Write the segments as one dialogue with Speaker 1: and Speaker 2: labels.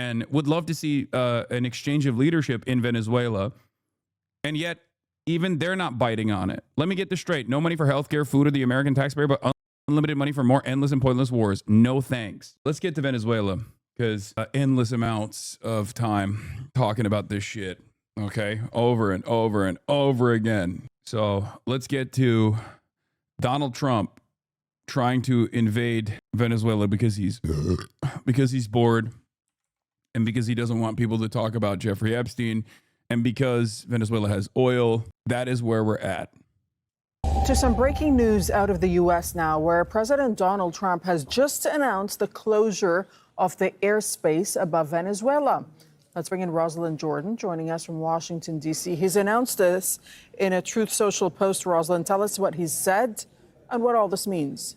Speaker 1: and would love to see an exchange of leadership in Venezuela. And yet, even they're not biting on it. Let me get this straight. No money for healthcare, food, or the American taxpayer, but unlimited money for more endless and pointless wars. No thanks. Let's get to Venezuela, because endless amounts of time talking about this shit, okay? Over and over and over again. So let's get to Donald Trump trying to invade Venezuela because he's bored, and because he doesn't want people to talk about Jeffrey Epstein, and because Venezuela has oil. That is where we're at.
Speaker 2: To some breaking news out of the U.S. now, where President Donald Trump has just announced the closure of the airspace above Venezuela. Let's bring in Rosalind Jordan, joining us from Washington, D.C. He's announced this in a Truth Social post. Rosalind, tell us what he said and what all this means.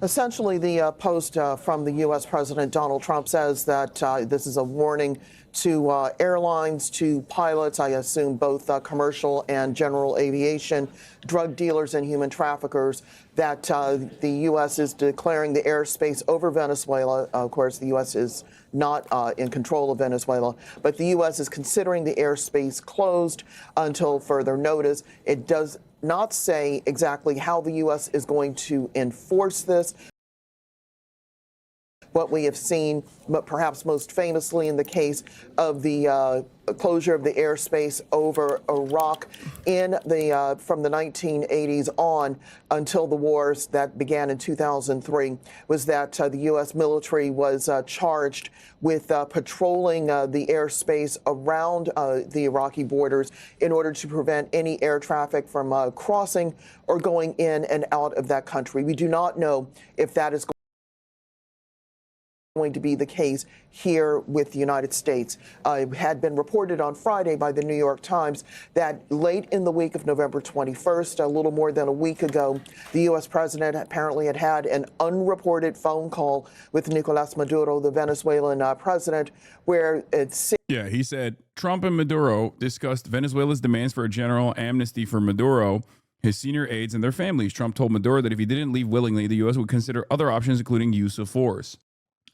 Speaker 3: Essentially, the post from the U.S. President Donald Trump says that this is a warning to airlines, to pilots, I assume both commercial and general aviation, drug dealers and human traffickers, that the U.S. is declaring the airspace over Venezuela. Of course, the U.S. is not in control of Venezuela, but the U.S. is considering the airspace closed until further notice. It does not say exactly how the U.S. is going to enforce this. What we have seen, but perhaps most famously in the case of the closure of the airspace over Iraq in the from the 1980s on until the wars that began in 2003, was that the U.S. military was charged with patrolling the airspace around the Iraqi borders in order to prevent any air traffic from crossing or going in and out of that country. We do not know if that is going to be the case here with the United States. It had been reported on Friday by the New York Times that late in the week of November 21st, a little more than a week ago, the U.S. president apparently had an unreported phone call with Nicolas Maduro, the Venezuelan president, where it's...
Speaker 1: Yeah, he said Trump and Maduro discussed Venezuela's demands for a general amnesty for Maduro, his senior aides, and their families. Trump told Maduro that if he didn't leave willingly, the U.S. would consider other options, including use of force.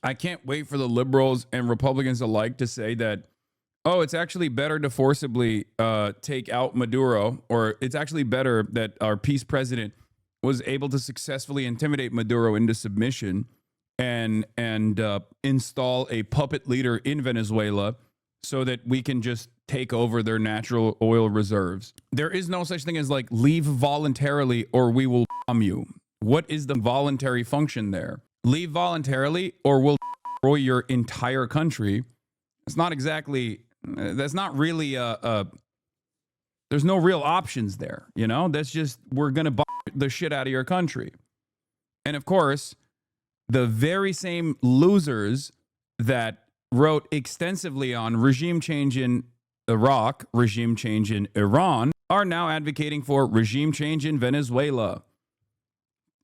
Speaker 1: I can't wait for the liberals and Republicans alike to say that, oh, it's actually better to forcibly take out Maduro, or it's actually better that our peace president was able to successfully intimidate Maduro into submission and install a puppet leader in Venezuela so that we can just take over their natural oil reserves. There is no such thing as like leave voluntarily or we will bomb you. What is the voluntary function there? Leave voluntarily or we'll destroy your entire country. It's not exactly, that's not really there's no real options there, you know? That's just, we're going to bomb the shit out of your country. And of course, the very same losers that wrote extensively on regime change in Iraq, regime change in Iran, are now advocating for regime change in Venezuela.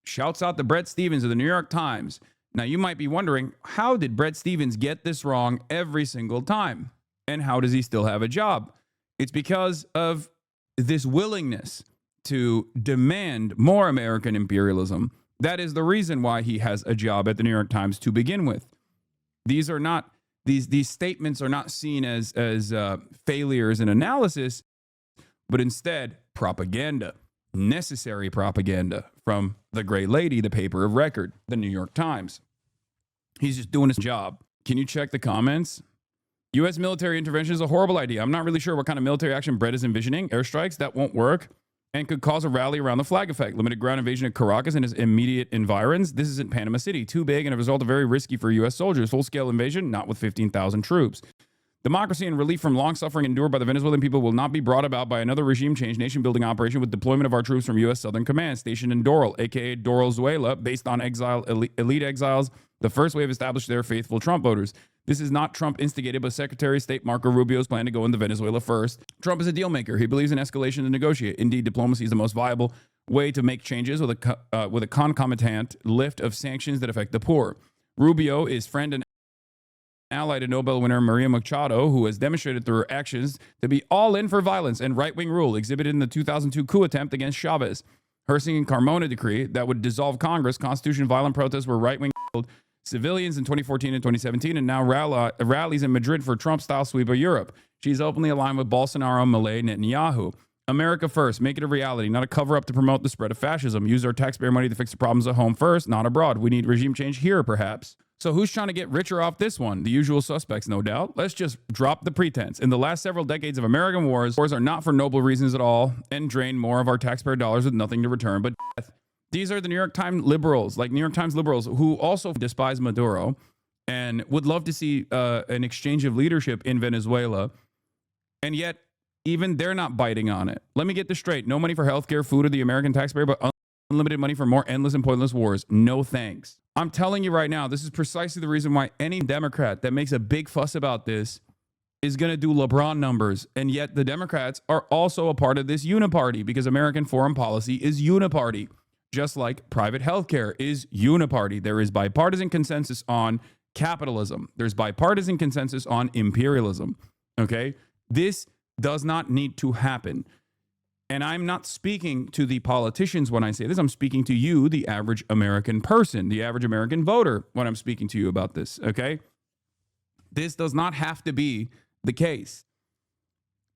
Speaker 1: Shouts out to Bret Stephens of the New York Times. Now, you might be wondering, how did Bret Stephens get this wrong every single time? And how does he still have a job? It's because of this willingness to demand more American imperialism. That is the reason why he has a job at the New York Times to begin with. These are not, these statements are not seen as failures in analysis, but instead propaganda. Necessary propaganda from the great lady, the paper of record, the New York Times. He's just doing his job. Can you check the comments? U.S. military intervention is a horrible idea. I'm not really sure what kind of military action Brett is envisioning. Airstrikes, that won't work and could cause a rally around the flag effect. Limited ground invasion of Caracas and its immediate environs. This isn't Panama City. Too big and a result of very risky for U.S. soldiers. Full-scale invasion, not with 15,000 troops. Democracy and relief from long suffering endured by the Venezuelan people will not be brought about by another regime change, nation-building operation with deployment of our troops from U.S. Southern Command, stationed in Doral, a.k.a. Doralzuela, based on elite exiles, the first wave established their faithful Trump voters. This is not Trump-instigated, but Secretary of State Marco Rubio's plan to go into Venezuela first. Trump is a deal-maker. He believes in escalation to negotiate. Indeed, diplomacy is the most viable way to make changes with a concomitant lift of sanctions that affect the poor. Rubio is friend and ally to Nobel winner Maria Machado, who has demonstrated through her actions to be all in for violence and right-wing rule exhibited in the 2002 coup attempt against Chavez. Her signing Carmona decree that would dissolve Congress, Constitution, violent protests were right-wing civilians in 2014 and 2017, and now rallies in Madrid for Trump-style sweep of Europe. She's openly aligned with Bolsonaro, Milei, Netanyahu. America first. Make it a reality, not a cover-up to promote the spread of fascism. Use our taxpayer money to fix the problems at home first, not abroad. We need regime change here, perhaps. So who's trying to get richer off this one? The usual suspects, no doubt. Let's just drop the pretense. In the last several decades of American wars are not for noble reasons at all and drain more of our taxpayer dollars with nothing to return but death. These are the New York Times liberals, like New York Times liberals, who also despise Maduro and would love to see an exchange of leadership in Venezuela. And yet, even they're not biting on it. Let me get this straight. No money for healthcare, food, or the American taxpayer, but unlimited money for more endless and pointless wars. No thanks. I'm telling you right now, this is precisely the reason why any Democrat that makes a big fuss about this is going to do LeBron numbers. And yet the Democrats are also a part of this uniparty because American foreign policy is uniparty, just like private healthcare is uniparty. There is bipartisan consensus on capitalism. There's bipartisan consensus on imperialism. Okay? This does not need to happen. And I'm not speaking to the politicians when I say this. I'm speaking to you, the average American person, the average American voter, when I'm speaking to you about this, okay? This does not have to be the case.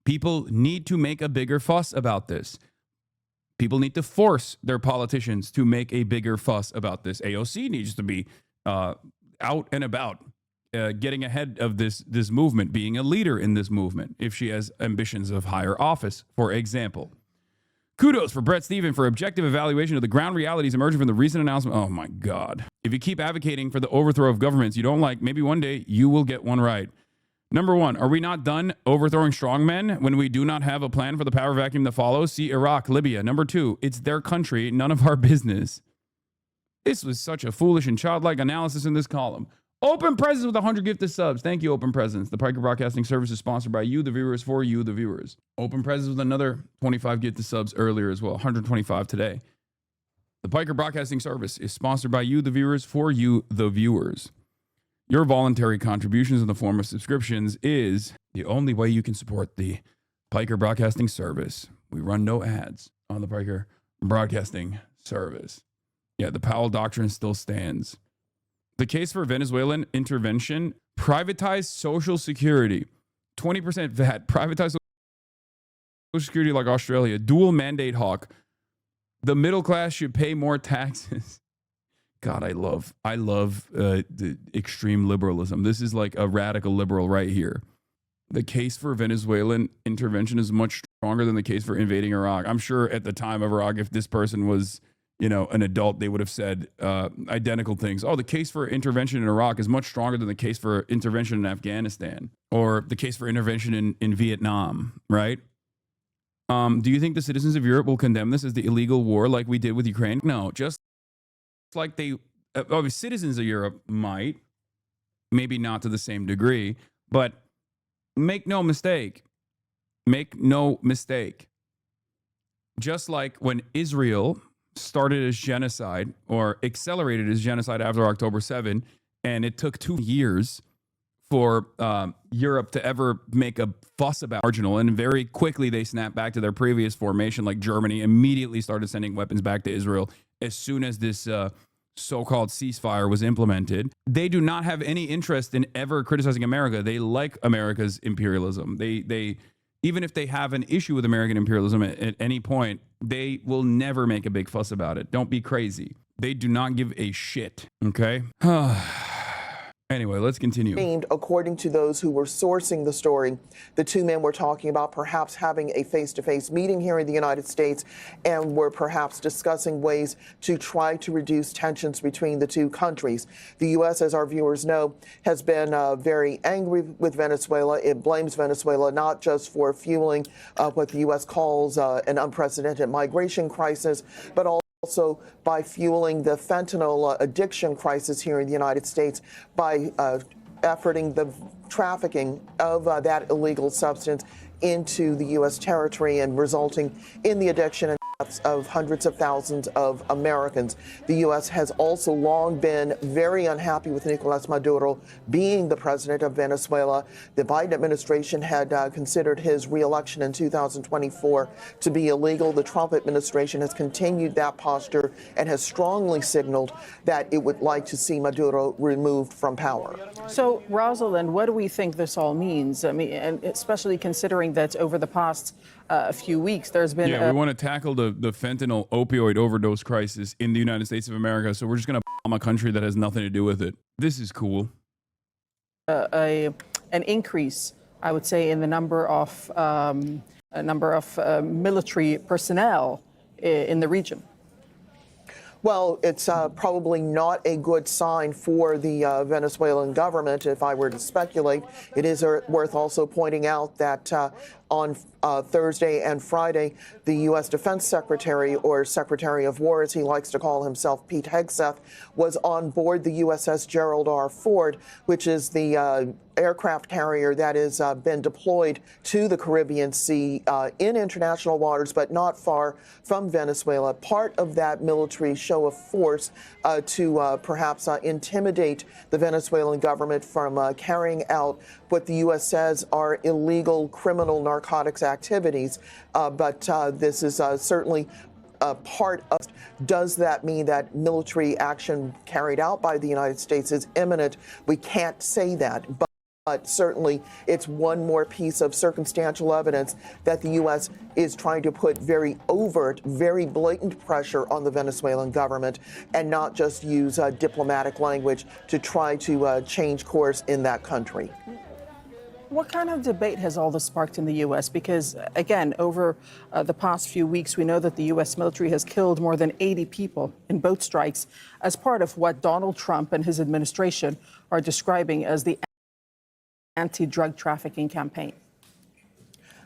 Speaker 1: People need to make a bigger fuss about this. People need to force their politicians to make a bigger fuss about this. AOC needs to be out and about, getting ahead of this movement, being a leader in this movement, if she has ambitions of higher office, for example. Kudos for Brett Stephen for objective evaluation of the ground realities emerging from the recent announcement. Oh my God. If you keep advocating for the overthrow of governments you don't like, maybe one day you will get one right. Number one, are we not done overthrowing strongmen when we do not have a plan for the power vacuum that follows? See Iraq, Libya. Number two, it's their country, none of our business. This was such a foolish and childlike analysis in this column. Open Presence with 100 gifted subs. Thank you, Open Presence. The Piker Broadcasting Service is sponsored by you, the viewers, for you, the viewers. Open Presence with another 25 gifted subs earlier as well, 125 today. The Piker Broadcasting Service is sponsored by you, the viewers, for you, the viewers. Your voluntary contributions in the form of subscriptions is the only way you can support the Piker Broadcasting Service. We run no ads on the Piker Broadcasting Service. Yeah, the Powell Doctrine still stands. The case for Venezuelan intervention, privatized Social Security, 20% VAT, privatized Social Security like Australia, dual mandate hawk. The middle class should pay more taxes. God, I love the extreme liberalism. This is like a radical liberal right here. The case for Venezuelan intervention is much stronger than the case for invading Iraq. I'm sure at the time of Iraq, if this person was, an adult, they would have said identical things. Oh, the case for intervention in Iraq is much stronger than the case for intervention in Afghanistan or the case for intervention in Vietnam, right? Do you think the citizens of Europe will condemn this as the illegal war like we did with Ukraine? No, just like citizens of Europe might, maybe not to the same degree, but make no mistake. Just like when Israel started as genocide or accelerated as genocide after October 7, and it took 2 years for Europe to ever make a fuss about marginal, and very quickly they snapped back to their previous formation, like Germany immediately started sending weapons back to Israel as soon as this so-called ceasefire was implemented. They do not have any interest in ever criticizing America. They like America's imperialism. They even if they have an issue with American imperialism at any point, they will never make a big fuss about it. Don't be crazy. They do not give a shit. Okay? Anyway, let's continue.
Speaker 3: According to those who were sourcing the story, the two men were talking about perhaps having a face-to-face meeting here in the United States and were perhaps discussing ways to try to reduce tensions between the two countries. The U.S., as our viewers know, has been very angry with Venezuela. It blames Venezuela not just for fueling what the U.S. calls an unprecedented migration crisis, but also by fueling the fentanyl addiction crisis here in the United States by efforting the trafficking of that illegal substance into the U.S. territory and resulting in the addiction and of hundreds of thousands of Americans. The U.S. has also long been very unhappy with Nicolas Maduro being the president of Venezuela. The Biden administration had considered his reelection in 2024 to be illegal. The Trump administration has continued that posture and has strongly signaled that it would like to see Maduro removed from power.
Speaker 2: So, Rosalind, what do we think this all means? I mean, and especially considering that over the past few weeks, there's been
Speaker 1: we want to tackle the fentanyl opioid overdose crisis in the United States of America. So we're just going to bomb a country that has nothing to do with it. This is cool.
Speaker 2: an increase, I would say, in the number of military personnel in the region.
Speaker 3: Well, it's probably not a good sign for the Venezuelan government, if I were to speculate. It is worth also pointing out that on Thursday and Friday, the U.S. Defense Secretary, or Secretary of War, as he likes to call himself, Pete Hegseth, was on board the USS Gerald R. Ford, which is the aircraft carrier that has been deployed to the Caribbean Sea in international waters, but not far from Venezuela. Part of that military show of force to perhaps intimidate the Venezuelan government from carrying out what the U.S. says are illegal criminal narcotics activities. But this is certainly part of. Does that mean that military action carried out by the United States is imminent? We can't say that. But certainly, it's one more piece of circumstantial evidence that the U.S. is trying to put very overt, very blatant pressure on the Venezuelan government and not just use diplomatic language to try to change course in that country.
Speaker 2: What kind of debate has all this sparked in the U.S.? Because, again, over the past few weeks, we know that the U.S. military has killed more than 80 people in boat strikes as part of what Donald Trump and his administration are describing as the anti-drug trafficking campaign.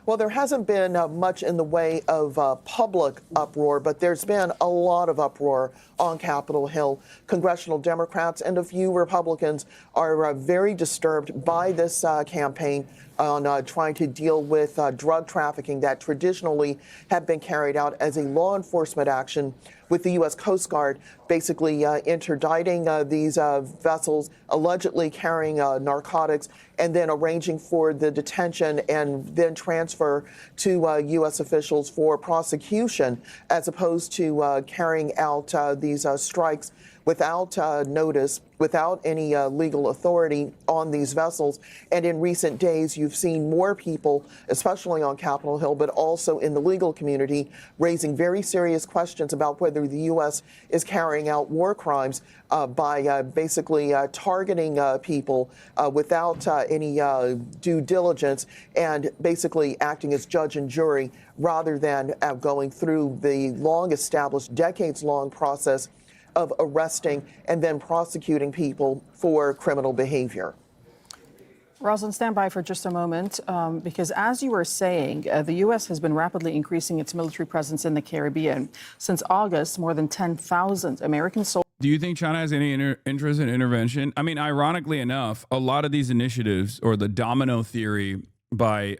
Speaker 3: Well, there hasn't been much in the way of public uproar, but there's been a lot of uproar on Capitol Hill. Congressional Democrats and a few Republicans are very disturbed by this campaign on trying to deal with drug trafficking that traditionally have been carried out as a law enforcement action, with the U.S. Coast Guard basically interdicting these vessels allegedly carrying narcotics and then arranging for the detention and then transfer to U.S. officials for prosecution, as opposed to carrying out these strikes without notice, without any legal authority on these vessels. And in recent days, you've seen more people, especially on Capitol Hill, but also in the legal community, raising very serious questions about whether the U.S. is carrying out war crimes by basically targeting people without any due diligence and basically acting as judge and jury rather than going through the long-established, decades-long process of arresting and then prosecuting people for criminal behavior.
Speaker 2: Rosalind, stand by for just a moment, because as you were saying, the U.S. has been rapidly increasing its military presence in the Caribbean. Since August, more than 10,000 American soldiers.
Speaker 1: Do you think China has any interest in intervention? I mean, ironically enough, a lot of these initiatives, or the domino theory by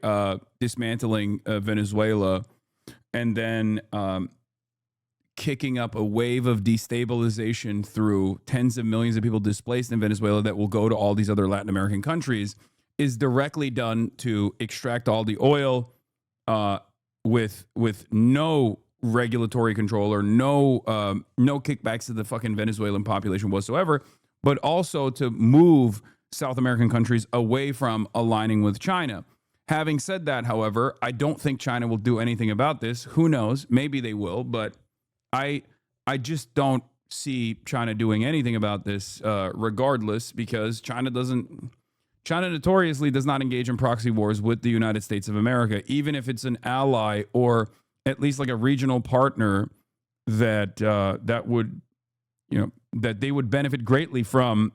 Speaker 1: dismantling Venezuela and then kicking up a wave of destabilization through tens of millions of people displaced in Venezuela that will go to all these other Latin American countries, is directly done to extract all the oil with no regulatory control or no kickbacks to the fucking Venezuelan population whatsoever, but also to move South American countries away from aligning with China. Having said that, however, I don't think China will do anything about this. Who knows? Maybe they will, but I just don't see China doing anything about this regardless, because China notoriously does not engage in proxy wars with the United States of America, even if it's an ally or at least like a regional partner that that would, that they would benefit greatly from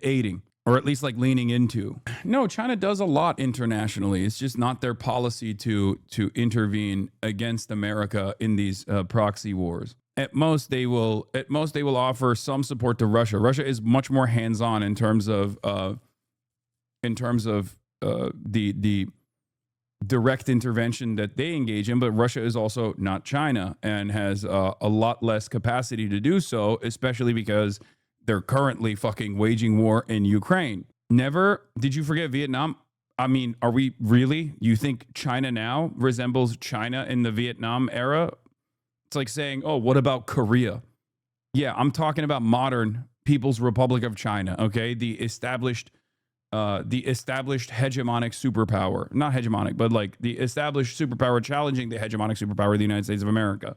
Speaker 1: aiding, or at least like leaning into. No, China does a lot internationally. It's just not their policy to intervene against America in these proxy wars. At most, they will offer some support to Russia. Russia is much more hands-on in terms of the direct intervention that they engage in, but Russia is also not China and has a lot less capacity to do so, especially because they're currently fucking waging war in Ukraine. Never did you forget Vietnam? I mean, are we really? You think China now resembles China in the Vietnam era? It's like saying, oh, what about Korea? Yeah, I'm talking about modern People's Republic of China, okay? The established hegemonic superpower. Not hegemonic, but like the established superpower challenging the hegemonic superpower of the United States of America.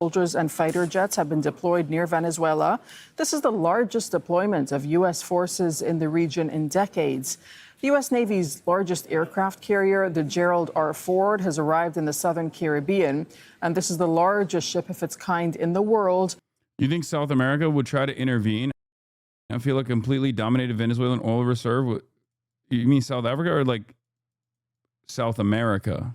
Speaker 2: Soldiers and fighter jets have been deployed near Venezuela. This is the largest deployment of U.S. forces in the region in decades. The U.S. Navy's largest aircraft carrier, the Gerald R. Ford, has arrived in the southern Caribbean, and this is the largest ship of its kind in the world.
Speaker 1: You think South America would try to intervene? I feel like completely dominated Venezuelan oil reserve. You mean South Africa or like South America?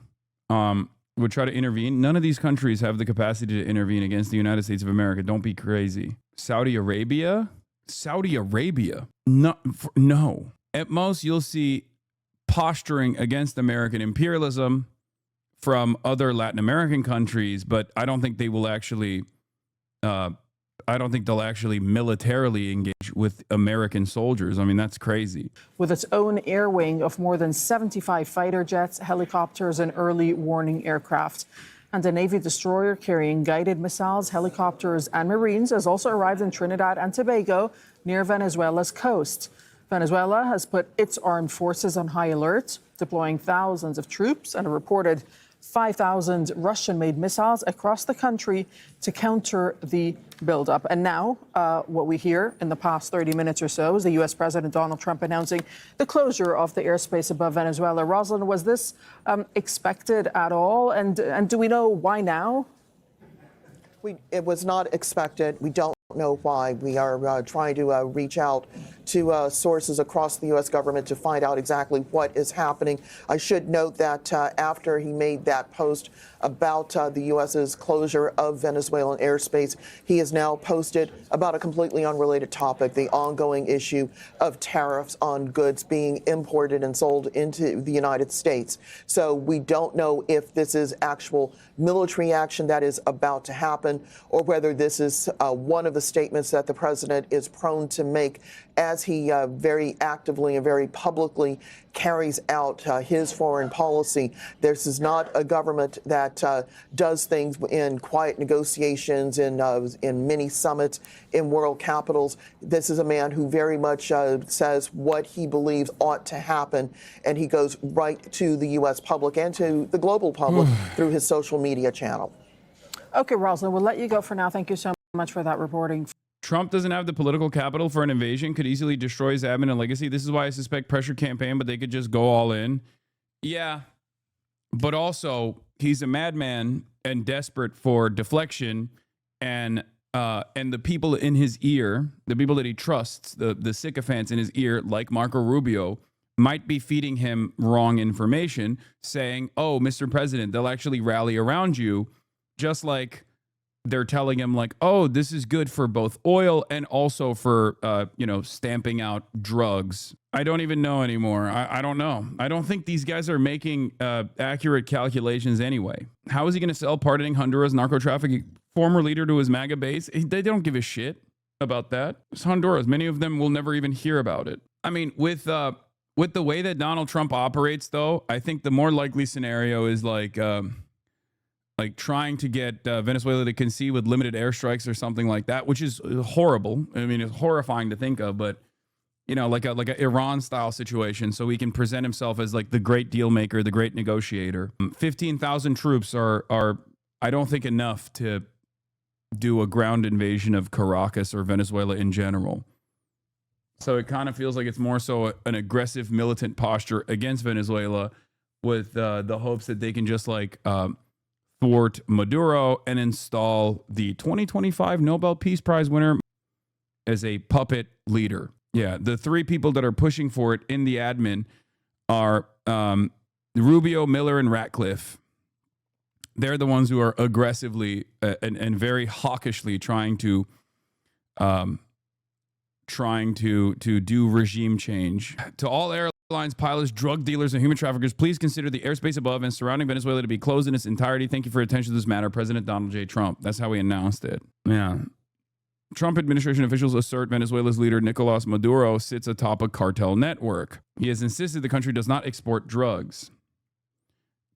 Speaker 1: Would try to intervene. None of these countries have the capacity to intervene against the United States of America. Don't be crazy. Saudi Arabia? Saudi Arabia? No. At most, you'll see posturing against American imperialism from other Latin American countries, but I don't think they will actually. I don't think they'll actually militarily engage with American soldiers. I mean, that's crazy.
Speaker 2: With its own air wing of more than 75 fighter jets, helicopters, and early warning aircraft. And a Navy destroyer carrying guided missiles, helicopters, and Marines has also arrived in Trinidad and Tobago near Venezuela's coast. Venezuela has put its armed forces on high alert, deploying thousands of troops and a reported 5,000 Russian-made missiles across the country to counter the buildup. And now, what we hear in the past 30 minutes or so is the U.S. President Donald Trump announcing the closure of the airspace above Venezuela. Rosalind, was this expected at all? And do we know why now?
Speaker 3: It was not expected. We don't know why. We are trying to reach out to sources across the U.S. government to find out exactly what is happening. I should note that after he made that post about the U.S.'s closure of Venezuelan airspace, he has now posted about a completely unrelated topic, the ongoing issue of tariffs on goods being imported and sold into the United States. So we don't know if this is actual military action that is about to happen or whether this is one of the statements that the president is prone to make as he very actively and very publicly carries out his foreign policy. This is not a government that does things in quiet negotiations, in mini summits, in world capitals. This is a man who very much says what he believes ought to happen, and he goes right to the U.S. public and to the global public through his social media channel.
Speaker 2: Okay, Rosalind, we'll let you go for now. Thank you so much for that reporting.
Speaker 1: Trump doesn't have the political capital for an invasion, could easily destroy his admin and legacy. This is why I suspect pressure campaign, but they could just go all in. Yeah, but also he's a madman and desperate for deflection, and the people in his ear, the people that he trusts, the sycophants in his ear, like Marco Rubio, might be feeding him wrong information, saying, oh, Mr. President, they'll actually rally around you, just like they're telling him like, oh, this is good for both oil and also for, stamping out drugs. I don't even know anymore. I don't know. I don't think these guys are making accurate calculations anyway. How is he going to sell pardoning Honduras narco-trafficking former leader to his MAGA base? They don't give a shit about that. It's Honduras. Many of them will never even hear about it. I mean, with the way that Donald Trump operates, though, I think the more likely scenario is like trying to get Venezuela to concede with limited airstrikes or something like that, which is horrible. I mean, it's horrifying to think of, but like a Iran style situation, so he can present himself as like the great deal maker, the great negotiator. 15,000 troops are I don't think enough to do a ground invasion of Caracas or Venezuela in general. So it kind of feels like it's more so an aggressive militant posture against Venezuela with the hopes that they can just like thwart Maduro and install the 2025 Nobel Peace Prize winner as a puppet leader. Yeah, the three people that are pushing for it in the admin are Rubio, Miller, and Ratcliffe. They're the ones who are aggressively and very hawkishly trying to do regime change. To all airlines airlines, pilots, drug dealers, and human traffickers, please consider the airspace above and surrounding Venezuela to be closed in its entirety. Thank you for your attention to this matter. President Donald J. Trump. That's how he announced it. Yeah. Trump administration officials assert Venezuela's leader Nicolas Maduro sits atop a cartel network. He has insisted the country does not export drugs.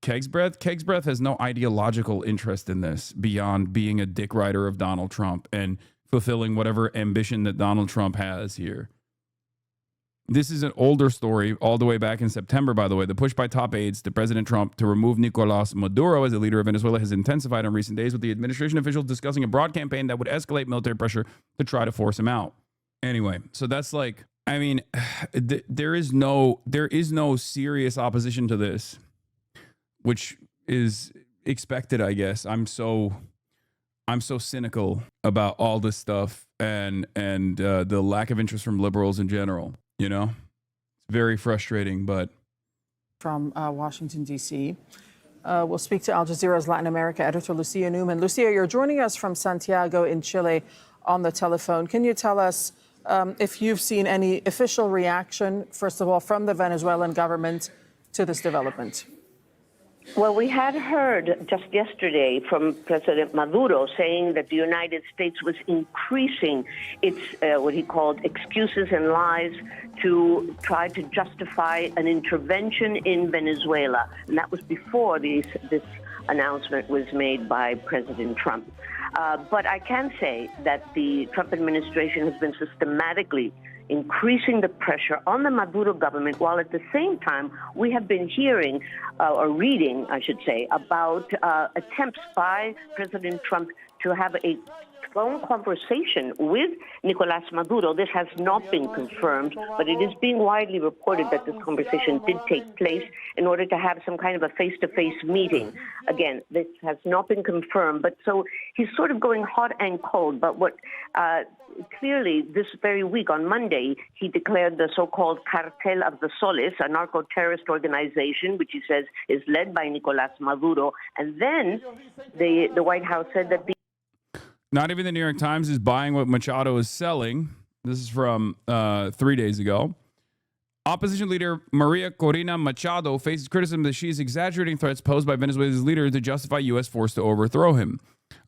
Speaker 1: Keg's Breath has no ideological interest in this beyond being a dick rider of Donald Trump and fulfilling whatever ambition that Donald Trump has here. This is an older story all the way back in September, by the way. The push by top aides to President Trump to remove Nicolas Maduro as the leader of Venezuela has intensified in recent days, with the administration officials discussing a broad campaign that would escalate military pressure to try to force him out. Anyway, so that's like, I mean, there is no serious opposition to this, which is expected, I guess. I'm so cynical about all this stuff and the lack of interest from liberals in general. You know, it's very frustrating, but.
Speaker 2: From Washington, D.C. We'll speak to Al Jazeera's Latin America editor, Lucia Newman. Lucia, you're joining us from Santiago in Chile on the telephone. Can you tell us if you've seen any official reaction, first of all, from the Venezuelan government to this development?
Speaker 4: Well, we had heard just yesterday from President Maduro saying that the United States was increasing its, what he called excuses and lies to try to justify an intervention in Venezuela. And that was before this announcement was made by President Trump. But I can say that the Trump administration has been systematically increasing the pressure on the Maduro government, while at the same time we have been hearing, or reading, I should say, about attempts by President Trump to have a phone conversation with Nicolas Maduro. This has not been confirmed, but it is being widely reported that this conversation did take place in order to have some kind of a face-to-face meeting. Again, this has not been confirmed, but so he's sort of going hot and cold. But what clearly this very week on Monday, he declared the so-called Cartel of the Soles, a narco-terrorist organization, which he says is led by Nicolas Maduro. And then the White House said that
Speaker 1: not even the New York Times is buying what Machado is selling. This is from 3 days ago. Opposition leader Maria Corina Machado faces criticism that she is exaggerating threats posed by Venezuela's leader to justify U.S. force to overthrow him.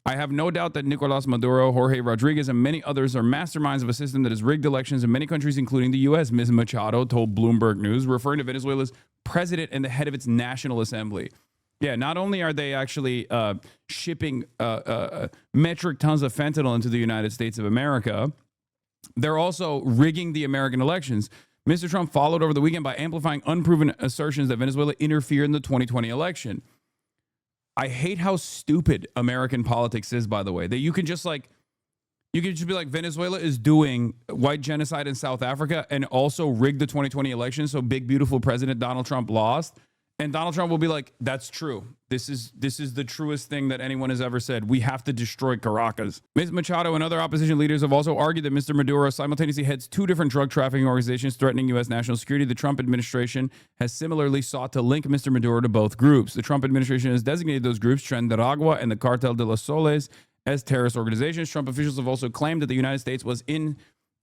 Speaker 1: I have no doubt that Nicolas Maduro, Jorge Rodriguez, and many others are masterminds of a system that has rigged elections in many countries, including the U.S., Ms. Machado told Bloomberg News, referring to Venezuela's president and the head of its National Assembly. Yeah, not only are they actually shipping metric tons of fentanyl into the United States of America, they're also rigging the American elections. Mr. Trump followed over the weekend by amplifying unproven assertions that Venezuela interfered in the 2020 election. I hate how stupid American politics is, by the way, that you can just be like, Venezuela is doing white genocide in South Africa and also rigged the 2020 election. So big, beautiful President Donald Trump lost. And Donald Trump will be like, that's true. This is the truest thing that anyone has ever said. We have to destroy Caracas. Ms. Machado and other opposition leaders have also argued that Mr. Maduro simultaneously heads two different drug trafficking organizations threatening U.S. national security. The Trump administration has similarly sought to link Mr. Maduro to both groups. The Trump administration has designated those groups, Tren de Aragua and the Cartel de los Soles, as terrorist organizations. Trump officials have also claimed that the United States was in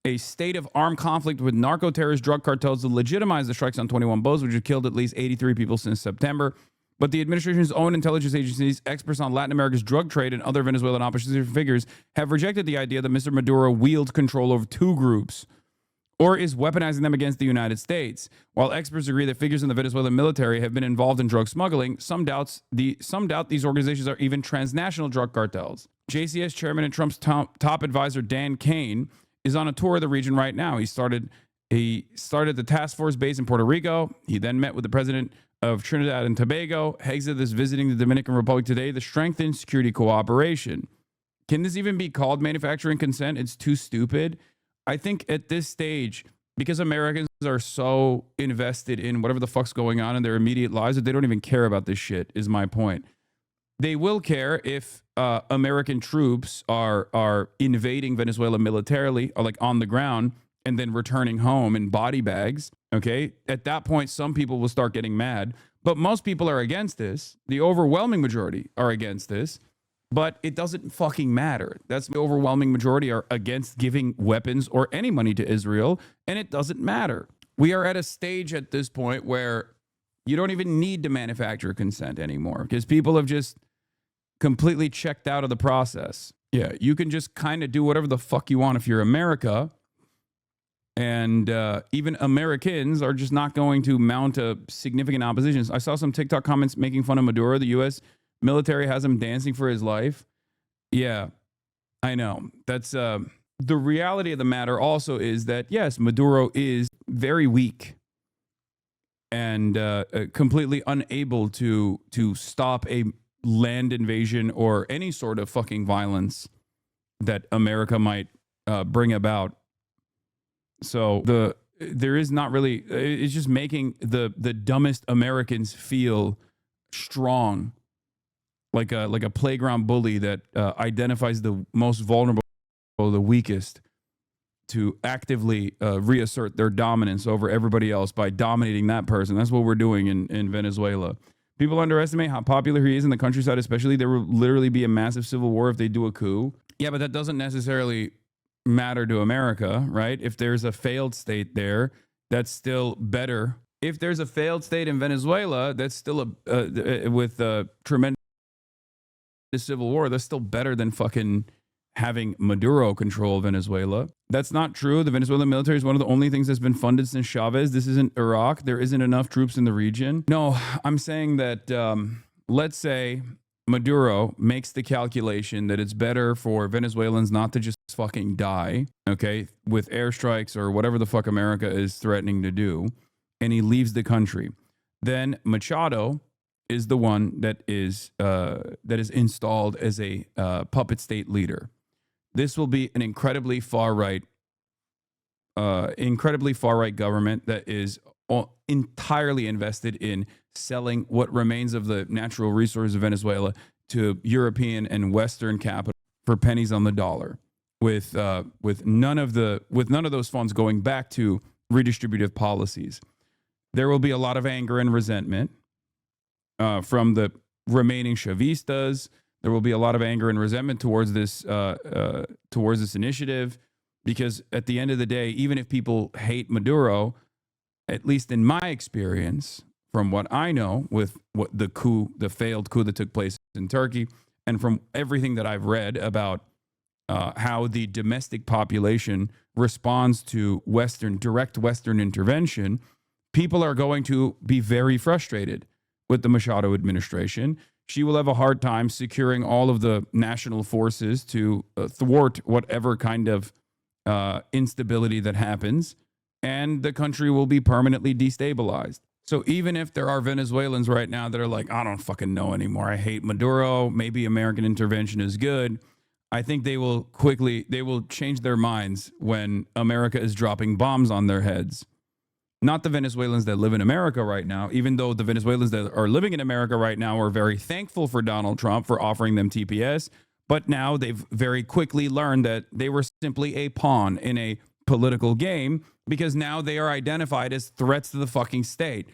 Speaker 1: a state of armed conflict with narco-terrorist drug cartels to legitimize the strikes on 21 boats, which have killed at least 83 people since September. But the administration's own intelligence agencies, experts on Latin America's drug trade, and other Venezuelan opposition figures have rejected the idea that Mr. Maduro wields control over two groups or is weaponizing them against the United States. While experts agree that figures in the Venezuelan military have been involved in drug smuggling, some doubt these organizations are even transnational drug cartels. JCS chairman and Trump's top advisor, Dan Kane, is on a tour of the region right now. He started the task force base in Puerto Rico. He then met with the president of Trinidad and Tobago. Hexed is visiting the Dominican Republic today to strengthen security cooperation. Can this even be called manufacturing consent? It's too stupid. I think at this stage, because Americans are so invested in whatever the fuck's going on in their immediate lives that they don't even care about this shit, is my point. They will care if American troops are invading Venezuela militarily, or like on the ground, and then returning home in body bags. Okay, at that point, some people will start getting mad, but most people are against this. The overwhelming majority are against this, but it doesn't fucking matter. That's the overwhelming majority are against giving weapons or any money to Israel, and it doesn't matter. We are at a stage at this point where you don't even need to manufacture consent anymore because people have just completely checked out of the process. Yeah, you can just kind of do whatever the fuck you want if you're America. And even Americans are just not going to mount a significant opposition. I saw some TikTok comments making fun of Maduro. The U.S. military has him dancing for his life. Yeah, I know. That's the reality of the matter also is that, yes, Maduro is very weak and completely unable to stop a land invasion or any sort of fucking violence that America might bring about. So there is not really, it's just making the dumbest Americans feel strong, like a playground bully that identifies the most vulnerable, the weakest, to actively reassert their dominance over everybody else by dominating that person. That's what we're doing in Venezuela. People underestimate how popular he is in the countryside, especially. There will literally be a massive civil war if they do a coup. Yeah, but that doesn't necessarily matter to America, right? If there's a failed state there, that's still better. If there's a failed state in Venezuela, that's still with a tremendous civil war, that's still better than fucking having Maduro control Venezuela. That's not true. The Venezuelan military is one of the only things that's been funded since Chavez. This isn't Iraq. There isn't enough troops in the region. No, I'm saying that let's say Maduro makes the calculation that it's better for Venezuelans not to just fucking die, okay, with airstrikes or whatever the fuck America is threatening to do, and he leaves the country. Then Machado is the one that is installed as a puppet state leader. This will be an incredibly far right government that is entirely invested in selling what remains of the natural resources of Venezuela to European and Western capital for pennies on the dollar, with none of those funds going back to redistributive policies. There will be a lot of anger and resentment from the remaining Chavistas. There will be a lot of anger and resentment towards this initiative, because at the end of the day, even if people hate Maduro, at least in my experience, from what I know with what the failed coup that took place in Turkey, and from everything that I've read about how the domestic population responds to direct Western intervention, people are going to be very frustrated with the Machado administration. She will have a hard time securing all of the national forces to thwart whatever kind of instability that happens, and the country will be permanently destabilized. So even if there are Venezuelans right now that are like, I don't fucking know anymore, I hate Maduro, maybe American intervention is good, I think they will change their minds when America is dropping bombs on their heads. Not the Venezuelans that live in America right now, even though the Venezuelans that are living in America right now are very thankful for Donald Trump for offering them TPS. But now they've very quickly learned that they were simply a pawn in a political game, because now they are identified as threats to the fucking state.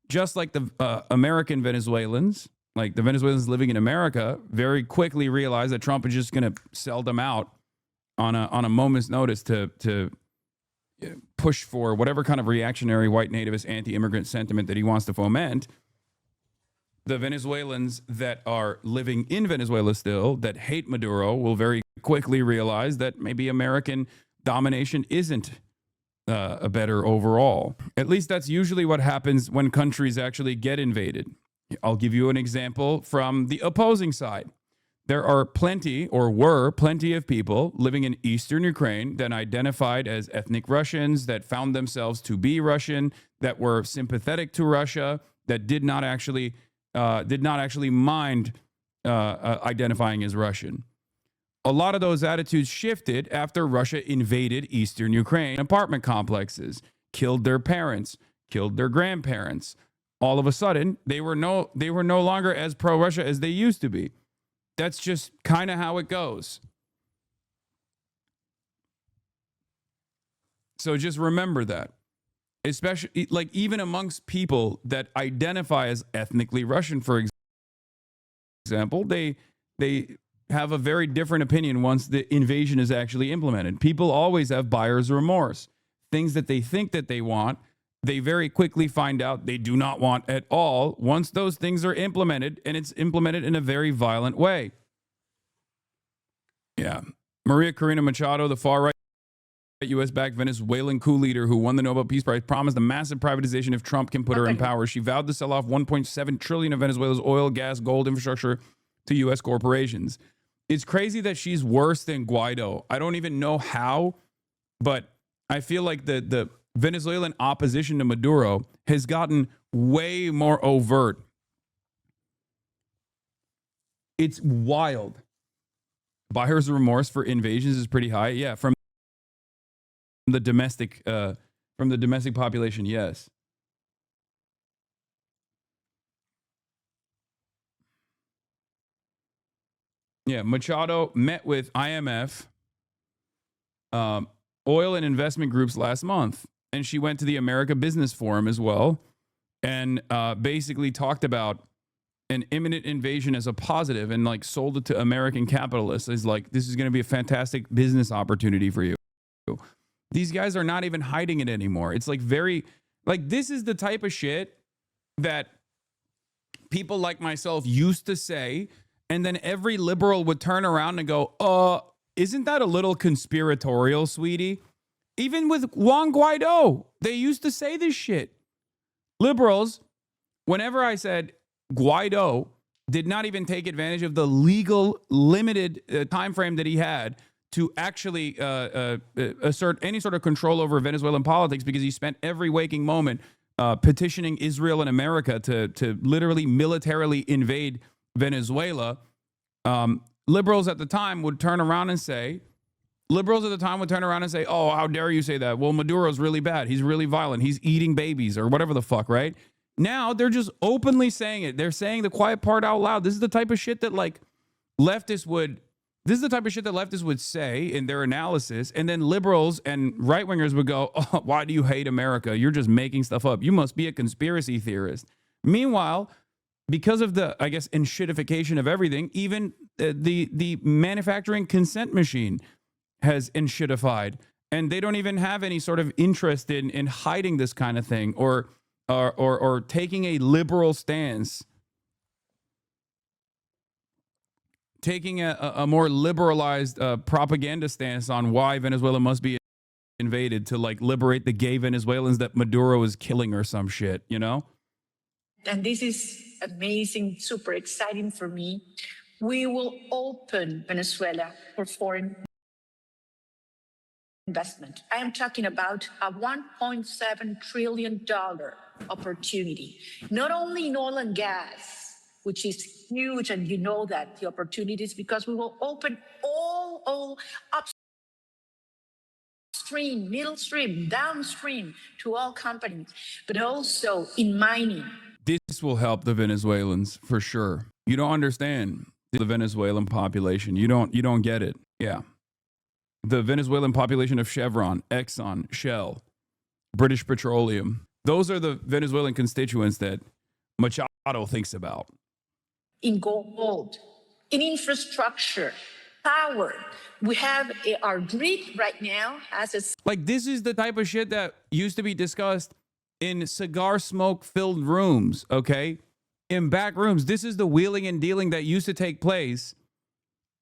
Speaker 1: Just like the American Venezuelans, like the Venezuelans living in America, very quickly realized that Trump is just going to sell them out on a moment's notice to push for whatever kind of reactionary white nativist anti-immigrant sentiment that he wants to foment. The Venezuelans that are living in Venezuela still, that hate Maduro, will very quickly realize that maybe American domination isn't a better overall. At least that's usually what happens when countries actually get invaded. I'll give you an example from the opposing side. There are were plenty of people living in eastern Ukraine that identified as ethnic Russians, that found themselves to be Russian, that were sympathetic to Russia, that did not actually mind identifying as Russian. A lot of those attitudes shifted after Russia invaded eastern Ukraine. Apartment complexes, killed their parents, killed their grandparents. All of a sudden, they were no longer as pro-Russia as they used to be. That's just kind of how it goes. So just remember that. Especially, like, even amongst people that identify as ethnically Russian, for example, they have a very different opinion once the invasion is actually implemented. People always have buyer's remorse. things that they think that they want, they very quickly find out they do not want at all once those things are implemented, and it's implemented in a very violent way. Yeah. Maria Corina Machado, the far-right U.S.-backed Venezuelan coup leader who won the Nobel Peace Prize, promised a massive privatization if Trump can put her in power. She vowed to sell off $1.7 trillion of Venezuela's oil, gas, gold infrastructure to U.S. corporations. It's crazy that she's worse than Guaido. I don't even know how, but I feel like the Venezuelan opposition to Maduro has gotten way more overt. It's wild. Buyer's remorse for invasions is pretty high. Yeah, from the domestic population, yes. Yeah, Machado met with IMF, oil and investment groups last month, and she went to the America Business Forum as well, and basically talked about an imminent invasion as a positive, and like sold it to American capitalists as like, this is going to be a fantastic business opportunity for you. These guys are not even hiding it anymore. It's like this is the type of shit that people like myself used to say, and then every liberal would turn around and go, isn't that a little conspiratorial, sweetie? Even with Juan Guaido, they used to say this shit. Liberals, whenever I said Guaido did not even take advantage of the legal limited time frame that he had to actually assert any sort of control over Venezuelan politics, because he spent every waking moment petitioning Israel and America to literally militarily invade Venezuela. Liberals at the time would turn around and say, oh, how dare you say that? Well, Maduro's really bad. He's really violent. He's eating babies or whatever the fuck, right? Now they're just openly saying it. They're saying the quiet part out loud. This is the type of shit that leftists would say in their analysis, and then liberals and right-wingers would go, oh, why do you hate America? You're just making stuff up. You must be a conspiracy theorist. Meanwhile, because of the, I guess, enshittification of everything, even the manufacturing consent machine has enshittified, and they don't even have any sort of interest in hiding this kind of thing or taking a liberal stance, taking a more liberalized propaganda stance on why Venezuela must be invaded to like liberate the gay Venezuelans that Maduro is killing or some shit, you know?
Speaker 5: And this is amazing, super exciting for me. We will open Venezuela for foreign investment. I am talking about a $1.7 trillion opportunity, not only in oil and gas, which is huge, and you know that the opportunities, because we will open all upstream, middle stream, downstream to all companies, but also in mining.
Speaker 1: This will help the Venezuelans for sure. You don't understand the Venezuelan population. You don't get it. Yeah. The Venezuelan population of Chevron, Exxon, Shell, British Petroleum. Those are the Venezuelan constituents that Machado thinks about.
Speaker 5: In gold, in infrastructure, power. We have our grid right now has a...
Speaker 1: Like, this is the type of shit that used to be discussed in cigar smoke filled rooms, okay? In back rooms. This is the wheeling and dealing that used to take place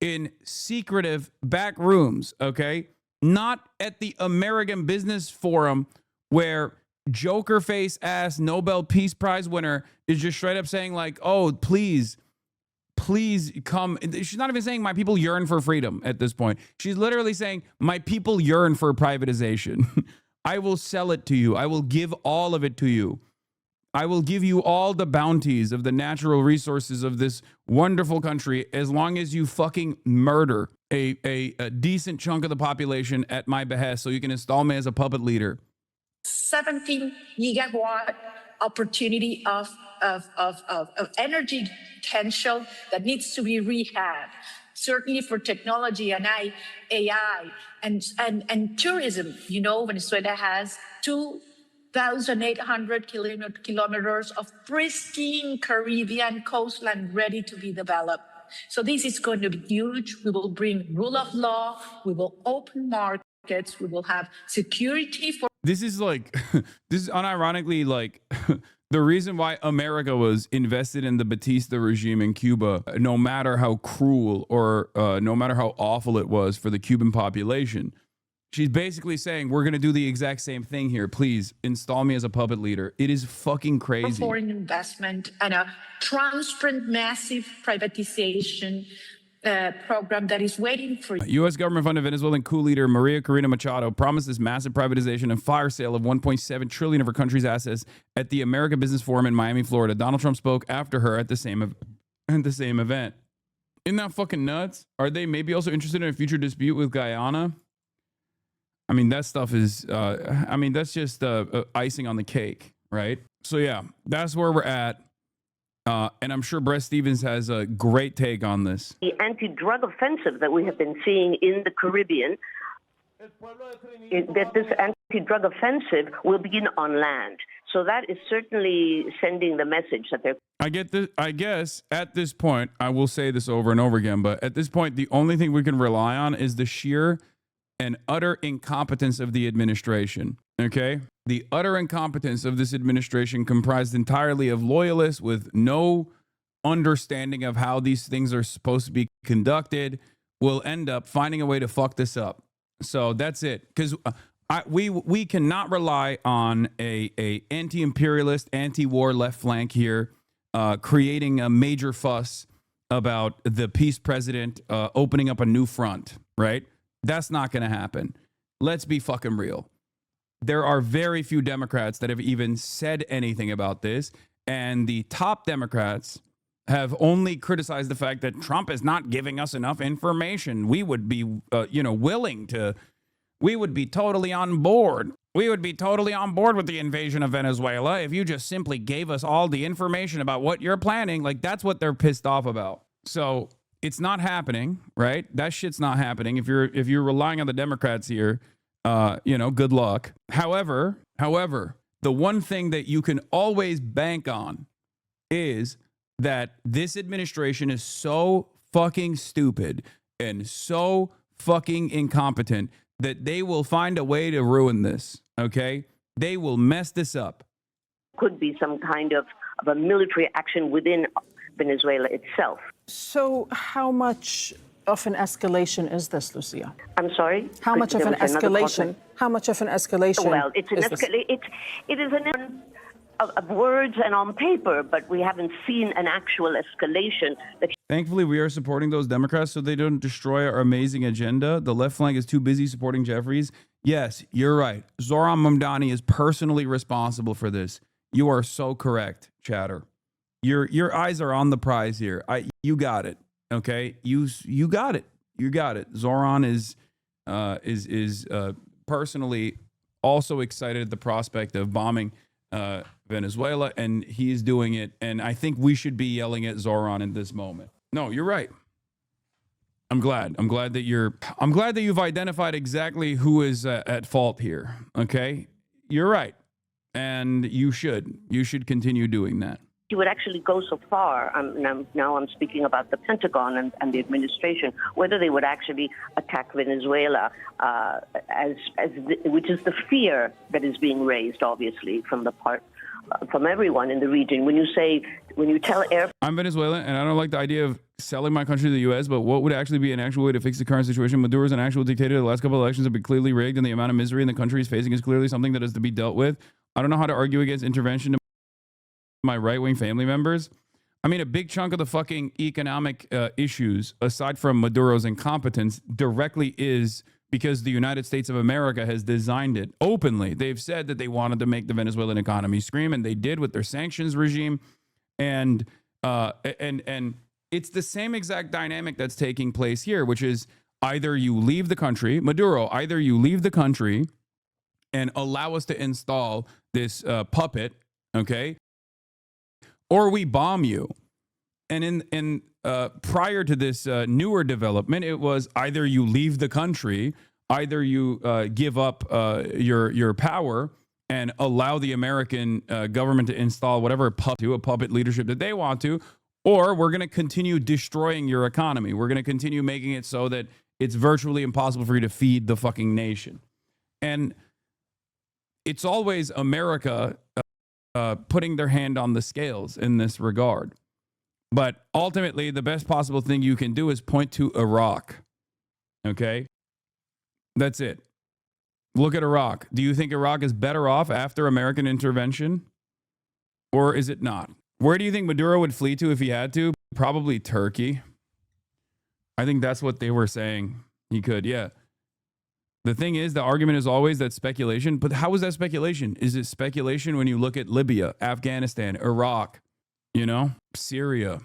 Speaker 1: in secretive back rooms, okay? Not at the American Business Forum, where Joker face ass Nobel Peace Prize winner is just straight up saying like, oh, please come. She's not even saying my people yearn for freedom at this point. She's literally saying my people yearn for privatization. I will sell it to you. I will give all of it to you. I will give you all the bounties of the natural resources of this wonderful country as long as you fucking murder a decent chunk of the population at my behest so you can install me as a puppet leader.
Speaker 5: 17 gigawatt opportunity of energy potential that needs to be rehabbed. Certainly for technology and AI and tourism. You know, Venezuela has 2,800 kilometers of pristine Caribbean coastline ready to be developed. So this is going to be huge. We will bring rule of law. We will open markets. We will have security for
Speaker 1: this is like, this is unironically like the reason why America was invested in the Batista regime in Cuba, no matter how cruel or no matter how awful it was for the Cuban population. She's basically saying, we're going to do the exact same thing here. Please install me as a puppet leader. It is fucking crazy.
Speaker 5: Foreign investment and a transparent, massive privatization program that is waiting for
Speaker 1: U.S. government-funded Venezuelan coup leader Maria Corina Machado promised this massive privatization and fire sale of $1.7 trillion of her country's assets at the America Business Forum in Miami, Florida. Donald Trump spoke after her at the same event. Isn't that fucking nuts? Are they maybe also interested in a future dispute with Guyana? I mean, that stuff is, that's just icing on the cake, right? So yeah, that's where we're at. And I'm sure Brett Stevens has a great take on this.
Speaker 4: The anti-drug offensive that we have been seeing in the Caribbean, that this anti-drug offensive will begin on land. So that is certainly sending the message that they're...
Speaker 1: I guess at this point, I will say this over and over again, but at this point, the only thing we can rely on is the sheer and utter incompetence of the administration, okay? The utter incompetence of this administration, comprised entirely of loyalists with no understanding of how these things are supposed to be conducted, will end up finding a way to fuck this up. So that's it. Because we cannot rely on a anti-imperialist, anti-war left flank here creating a major fuss about the peace president opening up a new front, right? That's not going to happen. Let's be fucking real. There are very few Democrats that have even said anything about this. And the top Democrats have only criticized the fact that Trump is not giving us enough information. We would be, willing to, we would be totally on board. We would be totally on board with the invasion of Venezuela if you just simply gave us all the information about what you're planning. Like, that's what they're pissed off about. So it's not happening, right? That shit's not happening. If you're relying on the Democrats here, good luck. However, the one thing that you can always bank on is that this administration is so fucking stupid and so fucking incompetent that they will find a way to ruin this, okay? They will mess this up.
Speaker 4: Could be some kind of a military action within Venezuela itself.
Speaker 2: So how much of an escalation is this, Lucia?
Speaker 4: I'm sorry?
Speaker 2: How much of an escalation? How much of an escalation?
Speaker 4: Well, it's an escalation. It is an of words and on paper, but we haven't seen an actual escalation.
Speaker 1: Thankfully, we are supporting those Democrats so they don't destroy our amazing agenda. The left flank is too busy supporting Jeffries. Yes, you're right. Zoran Mamdani is personally responsible for this. You are so correct, Chatter. Your eyes are on the prize here. You got it. Okay, you got it. You got it. Zoran is personally also excited at the prospect of bombing Venezuela, and he's doing it. And I think we should be yelling at Zoran in this moment. No, you're right. I'm glad that you've identified exactly who is at fault here. Okay, you're right, and you should continue doing that.
Speaker 4: He would actually go so far, now I'm speaking about the Pentagon and the administration, whether they would actually attack Venezuela, which is the fear that is being raised, obviously, from everyone in the region. When you tell
Speaker 1: I'm Venezuelan, and I don't like the idea of selling my country to the U.S., but what would actually be an actual way to fix the current situation? Maduro is an actual dictator. The last couple of elections have been clearly rigged, and the amount of misery in the country is facing is clearly something that is to be dealt with. I don't know how to argue against intervention to my right-wing family members. I mean, a big chunk of the fucking economic issues, aside from Maduro's incompetence, directly is because the United States of America has designed it openly. They've said that they wanted to make the Venezuelan economy scream, and they did with their sanctions regime. And it's the same exact dynamic that's taking place here, which is either you leave the country, Maduro, either you leave the country and allow us to install this puppet, okay, or we bomb you. And in prior to this newer development, it was either you leave the country, either you give up your power and allow the American government to install whatever a puppet leadership that they want to, or we're going to continue destroying your economy. We're going to continue making it so that it's virtually impossible for you to feed the fucking nation. And it's always America putting their hand on the scales in this regard. But ultimately, the best possible thing you can do is point to Iraq. Okay? That's it. Look at Iraq. Do you think Iraq is better off after American intervention? Or is it not? Where do you think Maduro would flee to if he had to? Probably Turkey. I think that's what they were saying. He could, yeah. The thing is, the argument is always that speculation. But how is that speculation? Is it speculation when you look at Libya, Afghanistan, Iraq, you know, Syria?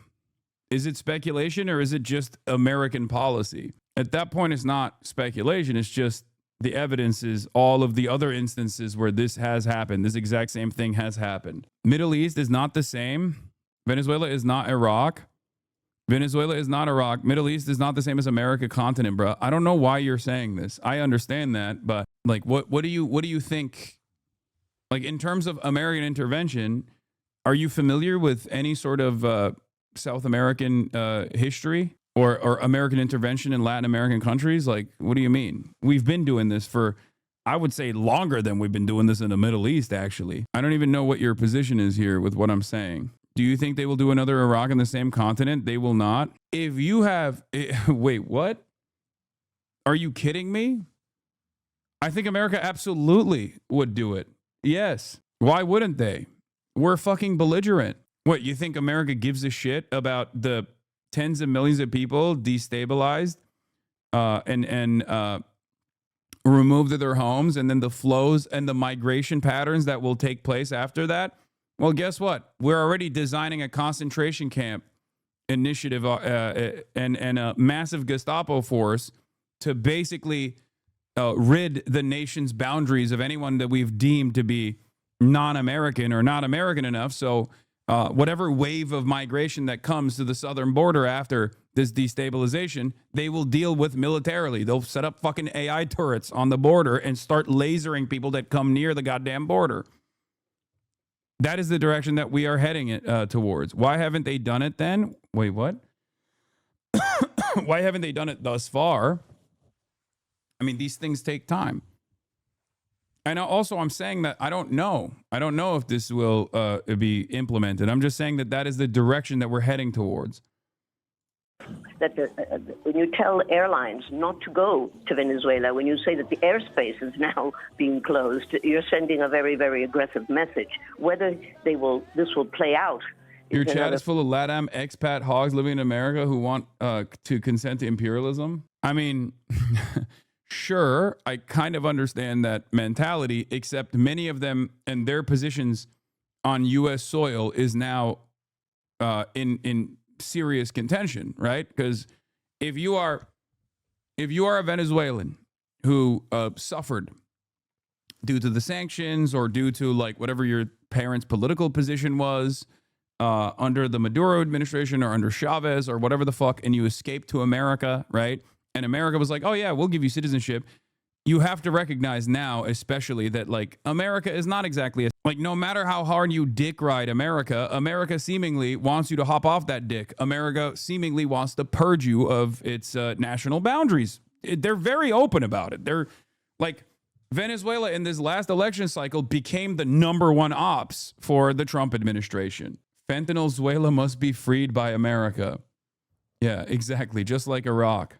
Speaker 1: Is it speculation or is it just American policy? At that point, it's not speculation. It's just the evidence is all of the other instances where this has happened. This exact same thing has happened. Middle East is not the same. Venezuela is not Iraq. Venezuela is not Iraq. Middle East is not the same as America continent, bro. I don't know why you're saying this. I understand that, but like, what do you think? Like, in terms of American intervention, are you familiar with any sort of South American history or American intervention in Latin American countries? Like, what do you mean? We've been doing this for, I would say, longer than we've been doing this in the Middle East, actually. I don't even know what your position is here with what I'm saying. Do you think they will do another Iraq in the same continent? They will not. If you have, wait, what? Are you kidding me? I think America absolutely would do it. Yes. Why wouldn't they? We're fucking belligerent. What, you think America gives a shit about the tens of millions of people destabilized and removed to their homes, and then the flows and the migration patterns that will take place after that? Well, guess what? We're already designing a concentration camp initiative and a massive Gestapo force to basically rid the nation's boundaries of anyone that we've deemed to be non-American or not American enough. So whatever wave of migration that comes to the southern border after this destabilization, they will deal with militarily. They'll set up fucking AI turrets on the border and start lasering people that come near the goddamn border. That is the direction that we are heading towards. Why haven't they done it then? Wait, what? Why haven't they done it thus far? I mean, these things take time. And also, I'm saying that I don't know. I don't know if this will be implemented. I'm just saying that that is the direction that we're heading towards.
Speaker 4: That when you tell airlines not to go to Venezuela, when you say that the airspace is now being closed, you're sending a very, very aggressive message. Whether this will play out.
Speaker 1: Your chat is full of LATAM expat hogs living in America who want to consent to imperialism. I mean, sure, I kind of understand that mentality, except many of them and their positions on U.S. soil is now in serious contention, right? Because if you are a Venezuelan who suffered due to the sanctions or due to like whatever your parents' political position was under the Maduro administration or under Chavez or whatever the fuck, and you escaped to America, right? And America was like, oh yeah, we'll give you citizenship. You have to recognize now, especially that like America is not exactly like, no matter how hard you dick ride America, America seemingly wants you to hop off that dick. America seemingly wants to purge you of its national boundaries. They're very open about it. They're like, Venezuela in this last election cycle became the #1 ops for the Trump administration. Fentanylzuela must be freed by America. Yeah, exactly. Just like Iraq.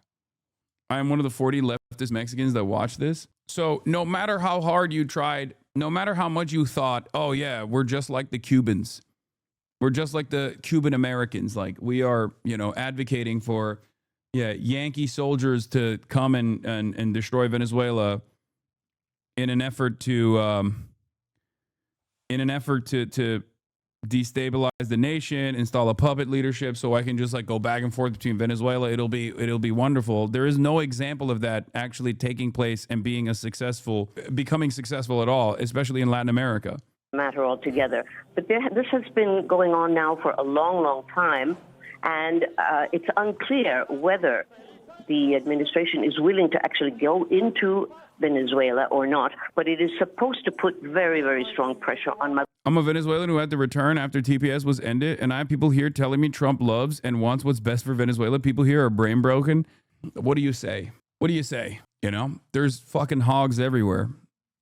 Speaker 1: I am one of the 40 leftist Mexicans that watch this. So no matter how hard you tried, no matter how much you thought, oh yeah, we're just like the Cubans. We're just like the Cuban Americans. Like we are, advocating for, Yankee soldiers to come and destroy Venezuela in an effort to destabilize the nation, install a puppet leadership so I can just like go back and forth between Venezuela. It'll be wonderful. There is no example of that actually taking place and becoming successful at all, especially in Latin America.
Speaker 4: Matter altogether. But this has been going on now for a long, long time, and it's unclear whether the administration is willing to actually go into Venezuela or not, but it is supposed to put very, very strong pressure on Maduro.
Speaker 1: I'm a Venezuelan who had to return after TPS was ended, and I have people here telling me Trump loves and wants what's best for Venezuela. People here are brain broken. What do you say? What do you say? There's fucking hogs everywhere.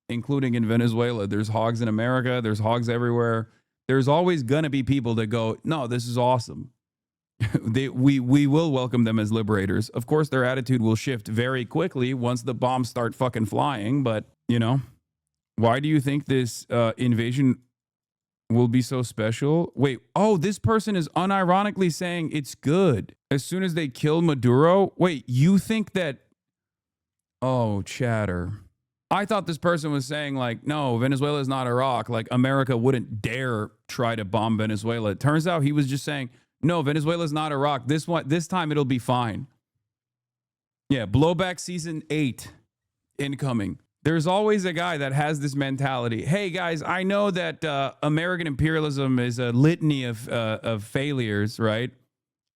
Speaker 1: including in Venezuela. There's hogs in America. There's hogs everywhere. There's always going to be people that go, no, this is awesome. We will welcome them as liberators. Of course, their attitude will shift very quickly once the bombs start fucking flying. But, you know, why do you think this invasion will be so special? Wait, oh, this person is unironically saying it's good. As soon as they kill Maduro? Wait, you think that... Oh, chatter. I thought this person was saying, like, no, Venezuela is not Iraq. Like, America wouldn't dare try to bomb Venezuela. It turns out he was just saying, no, Venezuela is not Iraq. This time it'll be fine. Yeah, blowback season 8 incoming. There's always a guy that has this mentality. Hey, guys, I know that American imperialism is a litany of failures, right?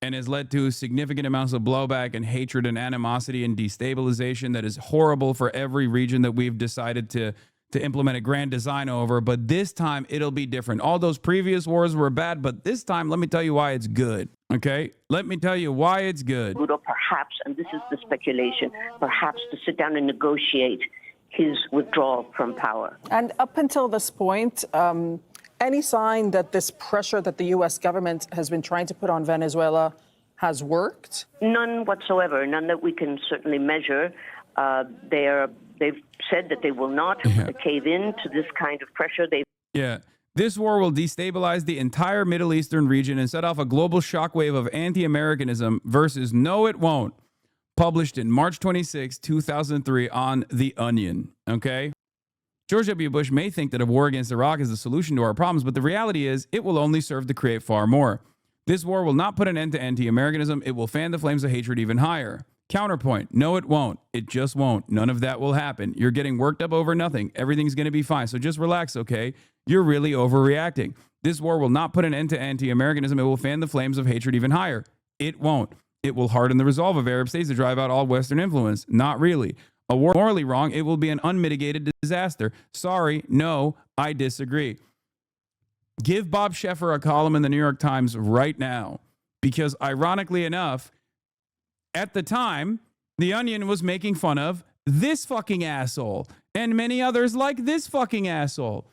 Speaker 1: And has led to significant amounts of blowback and hatred and animosity and destabilization that is horrible for every region that we've decided to implement a grand design over. But this time, it'll be different. All those previous wars were bad, but this time, let me tell you why it's good, okay? Let me tell you why it's good.
Speaker 4: Perhaps, and this is the speculation, perhaps to sit down and negotiate his withdrawal from power.
Speaker 2: And up until this point, any sign that this pressure that the U.S. government has been trying to put on Venezuela has worked?
Speaker 4: None whatsoever, none that we can certainly measure. They've said that they will not cave in to this kind of pressure.
Speaker 1: This war will destabilize the entire Middle Eastern region and set off a global shockwave of anti-Americanism versus no, it won't. Published in March 26, 2003 on The Onion, okay? George W. Bush may think that a war against Iraq is the solution to our problems, but the reality is it will only serve to create far more. This war will not put an end to anti-Americanism. It will fan the flames of hatred even higher. Counterpoint, no, it won't. It just won't. None of that will happen. You're getting worked up over nothing. Everything's going to be fine. So just relax, okay? You're really overreacting. This war will not put an end to anti-Americanism. It will fan the flames of hatred even higher. It won't. It will harden the resolve of Arab states to drive out all Western influence. Not really. A war morally wrong, it will be an unmitigated disaster. Sorry, no, I disagree. Give Bob Scheffer a column in the New York Times right now, because ironically enough, at the time, The Onion was making fun of this fucking asshole and many others like this fucking asshole.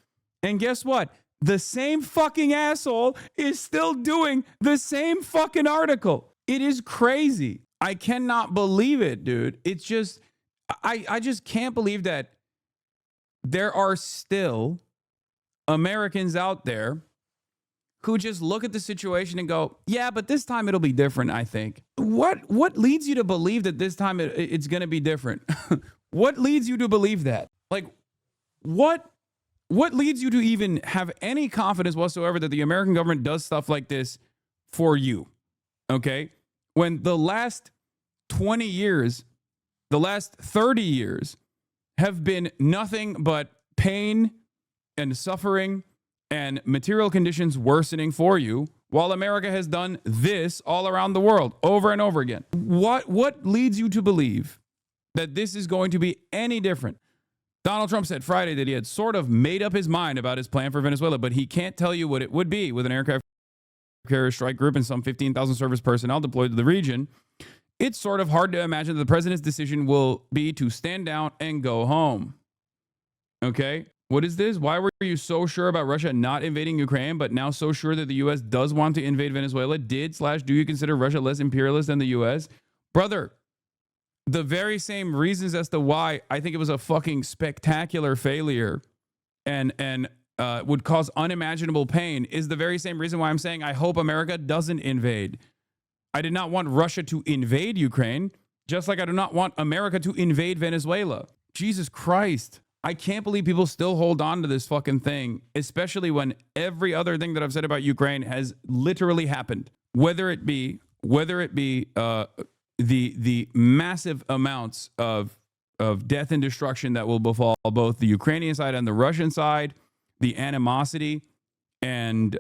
Speaker 1: And guess what? The same fucking asshole is still doing the same fucking article. It is crazy. I cannot believe it, dude. It's just... I just can't believe that there are still Americans out there who just look at the situation and go, yeah, but this time it'll be different, I think. What leads you to believe that this time it's going to be different? What leads you to believe that? Like, what leads you to even have any confidence whatsoever that the American government does stuff like this for you? Okay? When the last 20 years... the last 30 years have been nothing but pain and suffering and material conditions worsening for you, while America has done this all around the world over and over again. What leads you to believe that this is going to be any different? Donald Trump said Friday that he had sort of made up his mind about his plan for Venezuela, but he can't tell you what it would be with an aircraft carrier strike group and some 15,000 service personnel deployed to the region. It's sort of hard to imagine that the president's decision will be to stand down and go home. Okay? What is this? Why were you so sure about Russia not invading Ukraine, but now so sure that the U.S. does want to invade Venezuela? Do you consider Russia less imperialist than the U.S.? Brother, the very same reasons as to why I think it was a fucking spectacular failure and would cause unimaginable pain is the very same reason why I'm saying I hope America doesn't invade. I did not want Russia to invade Ukraine, just like I do not want America to invade Venezuela. Jesus Christ. I can't believe people still hold on to this fucking thing, especially when every other thing that I've said about Ukraine has literally happened. Whether it be the massive amounts of death and destruction that will befall both the Ukrainian side and the Russian side, the animosity, and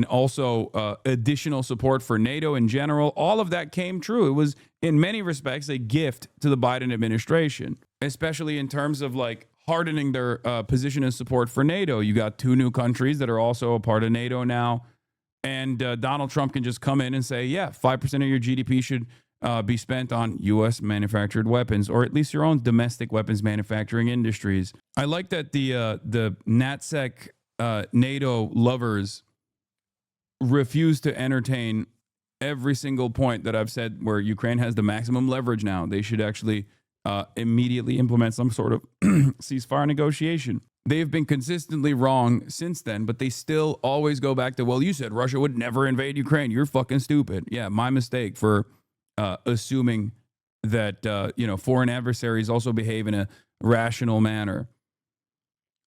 Speaker 1: also additional support for NATO in general. All of that came true. It was, in many respects, a gift to the Biden administration, especially in terms of like hardening their position and support for NATO. You got 2 new countries that are also a part of NATO now. And Donald Trump can just come in and say, yeah, 5% of your GDP should be spent on U.S. manufactured weapons, or at least your own domestic weapons manufacturing industries. I like that the NatSec NATO lovers refuse to entertain every single point that I've said where Ukraine has the maximum leverage now. They should actually immediately implement some sort of ceasefire negotiation. They have been consistently wrong since then, but they still always go back to, well, you said Russia would never invade Ukraine. You're fucking stupid. Yeah, my mistake for assuming that foreign adversaries also behave in a rational manner.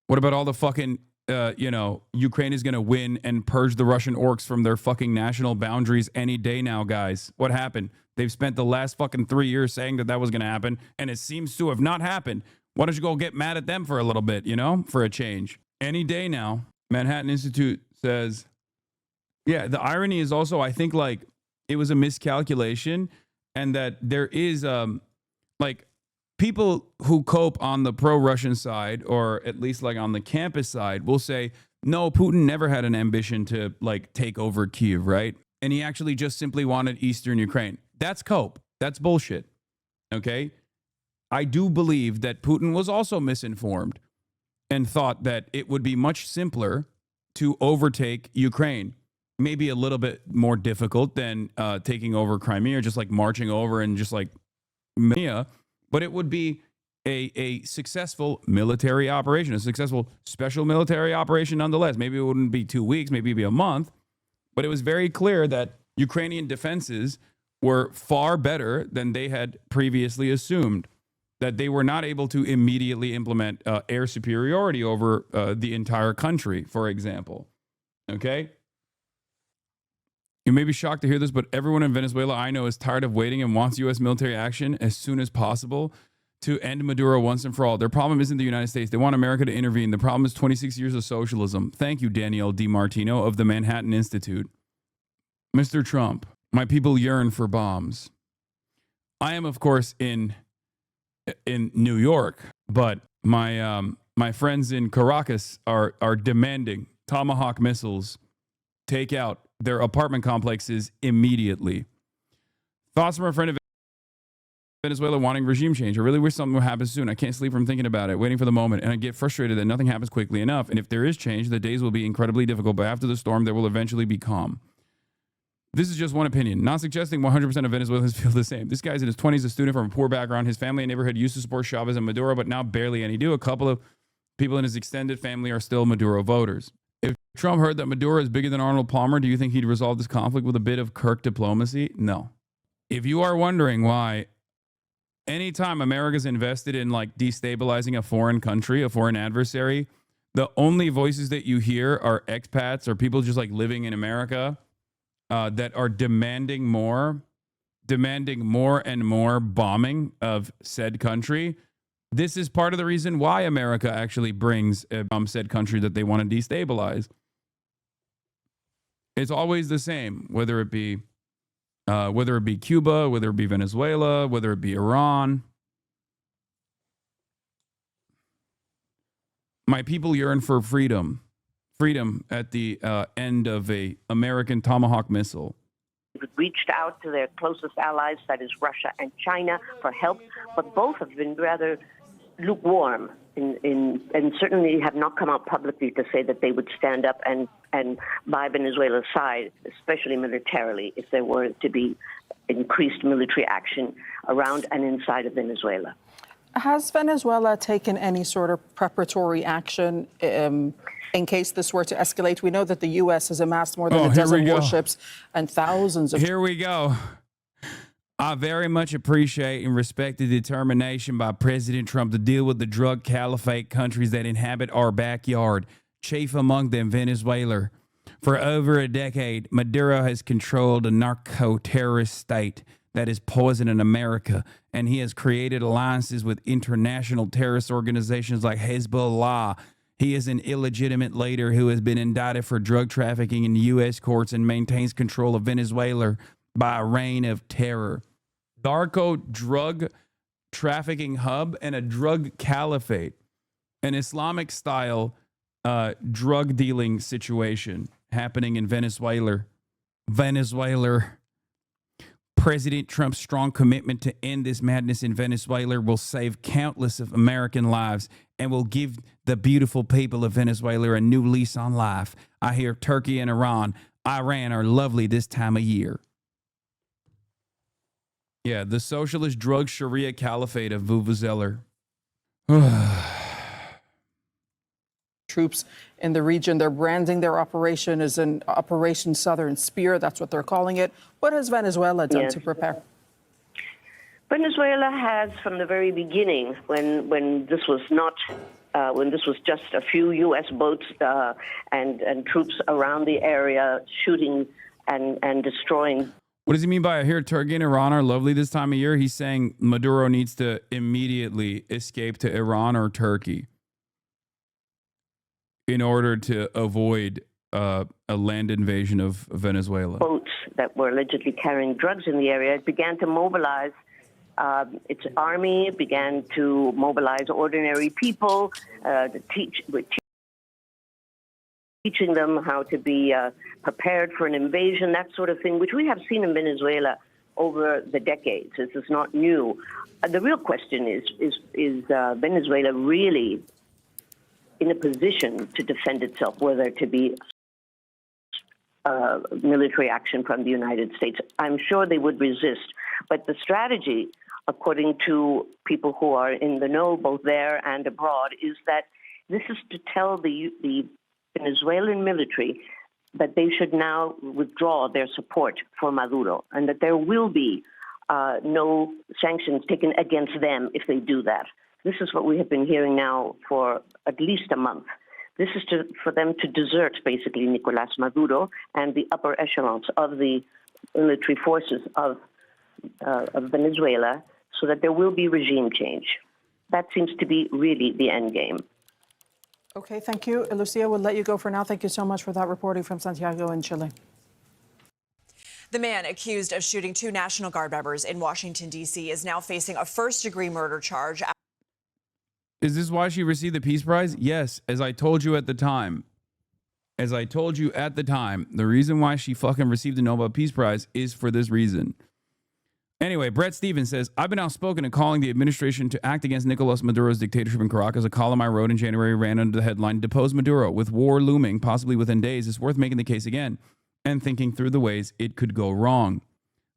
Speaker 1: What about all the fucking Ukraine is going to win and purge the Russian orcs from their fucking national boundaries any day now, guys? What happened? They've spent the last fucking 3 years saying that was going to happen, and it seems to have not happened. Why don't you go get mad at them for a little bit, for a change? Any day now. Manhattan Institute says, yeah, the irony is also, I think, like, it was a miscalculation, and that there is, people who cope on the pro-Russian side, or at least like on the campus side, will say, no, Putin never had an ambition to like take over Kyiv, right? And he actually just simply wanted Eastern Ukraine. That's cope. That's bullshit. Okay? I do believe that Putin was also misinformed and thought that it would be much simpler to overtake Ukraine. Maybe a little bit more difficult than taking over Crimea, just like marching over and just like Crimea. But it would be a successful military operation, a successful special military operation nonetheless. Maybe it wouldn't be 2 weeks, maybe it'd be a month. But it was very clear that Ukrainian defenses were far better than they had previously assumed, that they were not able to immediately implement air superiority over the entire country, for example. Okay? You may be shocked to hear this, but everyone in Venezuela I know is tired of waiting and wants U.S. military action as soon as possible to end Maduro once and for all. Their problem isn't the United States. They want America to intervene. The problem is 26 years of socialism. Thank you, Danielle DiMartino of the Manhattan Institute. Mr. Trump, my people yearn for bombs. I am, of course, in New York, but my friends in Caracas are demanding Tomahawk missiles take out their apartment complexes immediately. Thoughts from a friend of Venezuela wanting regime change. I really wish something would happen soon. I can't sleep from thinking about it, waiting for the moment, and I get frustrated that nothing happens quickly enough. And if there is change, the days will be incredibly difficult, but after the storm, there will eventually be calm. This is just one opinion, not suggesting 100% of Venezuelans feel the same. This guy's in his 20s, a student from a poor background. His family and neighborhood used to support Chavez and Maduro, but now barely any do. A couple of people in his extended family are still Maduro voters. If Trump heard that Maduro is bigger than Arnold Palmer, do you think he'd resolve this conflict with a bit of Kirk diplomacy? No. If you are wondering why anytime America's invested in like destabilizing a foreign country, a foreign adversary, the only voices that you hear are expats or people just like living in America that are demanding more and more bombing of said country. This is part of the reason why America actually brings said country that they want to destabilize. It's always the same, whether it be Cuba, whether it be Venezuela, whether it be Iran. My people yearn for freedom. Freedom at the end of a American Tomahawk missile.
Speaker 4: Reached out to their closest allies, that is Russia and China, for help, but both have been rather lukewarm and certainly have not come out publicly to say that they would stand up and by Venezuela's side, especially militarily, if there were to be increased military action around and inside of Venezuela.
Speaker 2: Has Venezuela taken any sort of preparatory action in case this were to escalate? We know that the U.S. has amassed more than a dozen warships and thousands of...
Speaker 1: Here we go. I very much appreciate and respect the determination by President Trump to deal with the drug caliphate countries that inhabit our backyard, chief among them Venezuela. For over a decade, Maduro has controlled a narco-terrorist state that is poisoning America, and he has created alliances with international terrorist organizations like Hezbollah. He is an illegitimate leader who has been indicted for drug trafficking in U.S. courts and maintains control of Venezuela by a reign of terror. Narco drug trafficking hub and a drug caliphate, an Islamic style drug dealing situation happening in Venezuela. President Trump's strong commitment to end this madness in Venezuela will save countless of American lives and will give the beautiful people of Venezuela a new lease on life. I hear Turkey and Iran are lovely this time of year. Yeah, the socialist drug Sharia caliphate of Vuvuzeller.
Speaker 2: Troops in the region. They're branding their operation as an Operation Southern Spear. That's what they're calling it. What has Venezuela done to prepare?
Speaker 4: Venezuela has, from the very beginning, when this was not, when this was just a few U.S. boats and troops around the area shooting and destroying.
Speaker 1: What does he mean by I hear Turkey and Iran are lovely this time of year? He's saying Maduro needs to immediately escape to Iran or Turkey in order to avoid a land invasion of Venezuela.
Speaker 4: Boats that were allegedly carrying drugs in the area, it began to mobilize its army, began to mobilize ordinary people, teaching them how to be prepared for an invasion, that sort of thing, which we have seen in Venezuela over the decades. This is not new. The real question is Venezuela really in a position to defend itself, whether to be military action from the United States? I'm sure they would resist. But the strategy, according to people who are in the know, both there and abroad, is that this is to tell the Venezuelan military that they should now withdraw their support for Maduro and that there will be no sanctions taken against them if they do that. This is what we have been hearing now for at least a month. This is for them to desert, basically, Nicolás Maduro and the upper echelons of the military forces of Venezuela so that there will be regime change. That seems to be really the end game.
Speaker 2: Okay, thank you. Lucia, we'll let you go for now. Thank you so much for that reporting from Santiago in Chile.
Speaker 6: The man accused of shooting 2 National Guard members in Washington, D.C. is now facing a first-degree murder charge.
Speaker 1: Is this why she received the Peace Prize? Yes, as I told you at the time. The reason why she fucking received the Nobel Peace Prize is for this reason. Anyway, Brett Stevens says, I've been outspoken in calling the administration to act against Nicolas Maduro's dictatorship in Caracas. A column I wrote in January ran under the headline, Depose Maduro. With war looming, possibly within days, it's worth making the case again and thinking through the ways it could go wrong.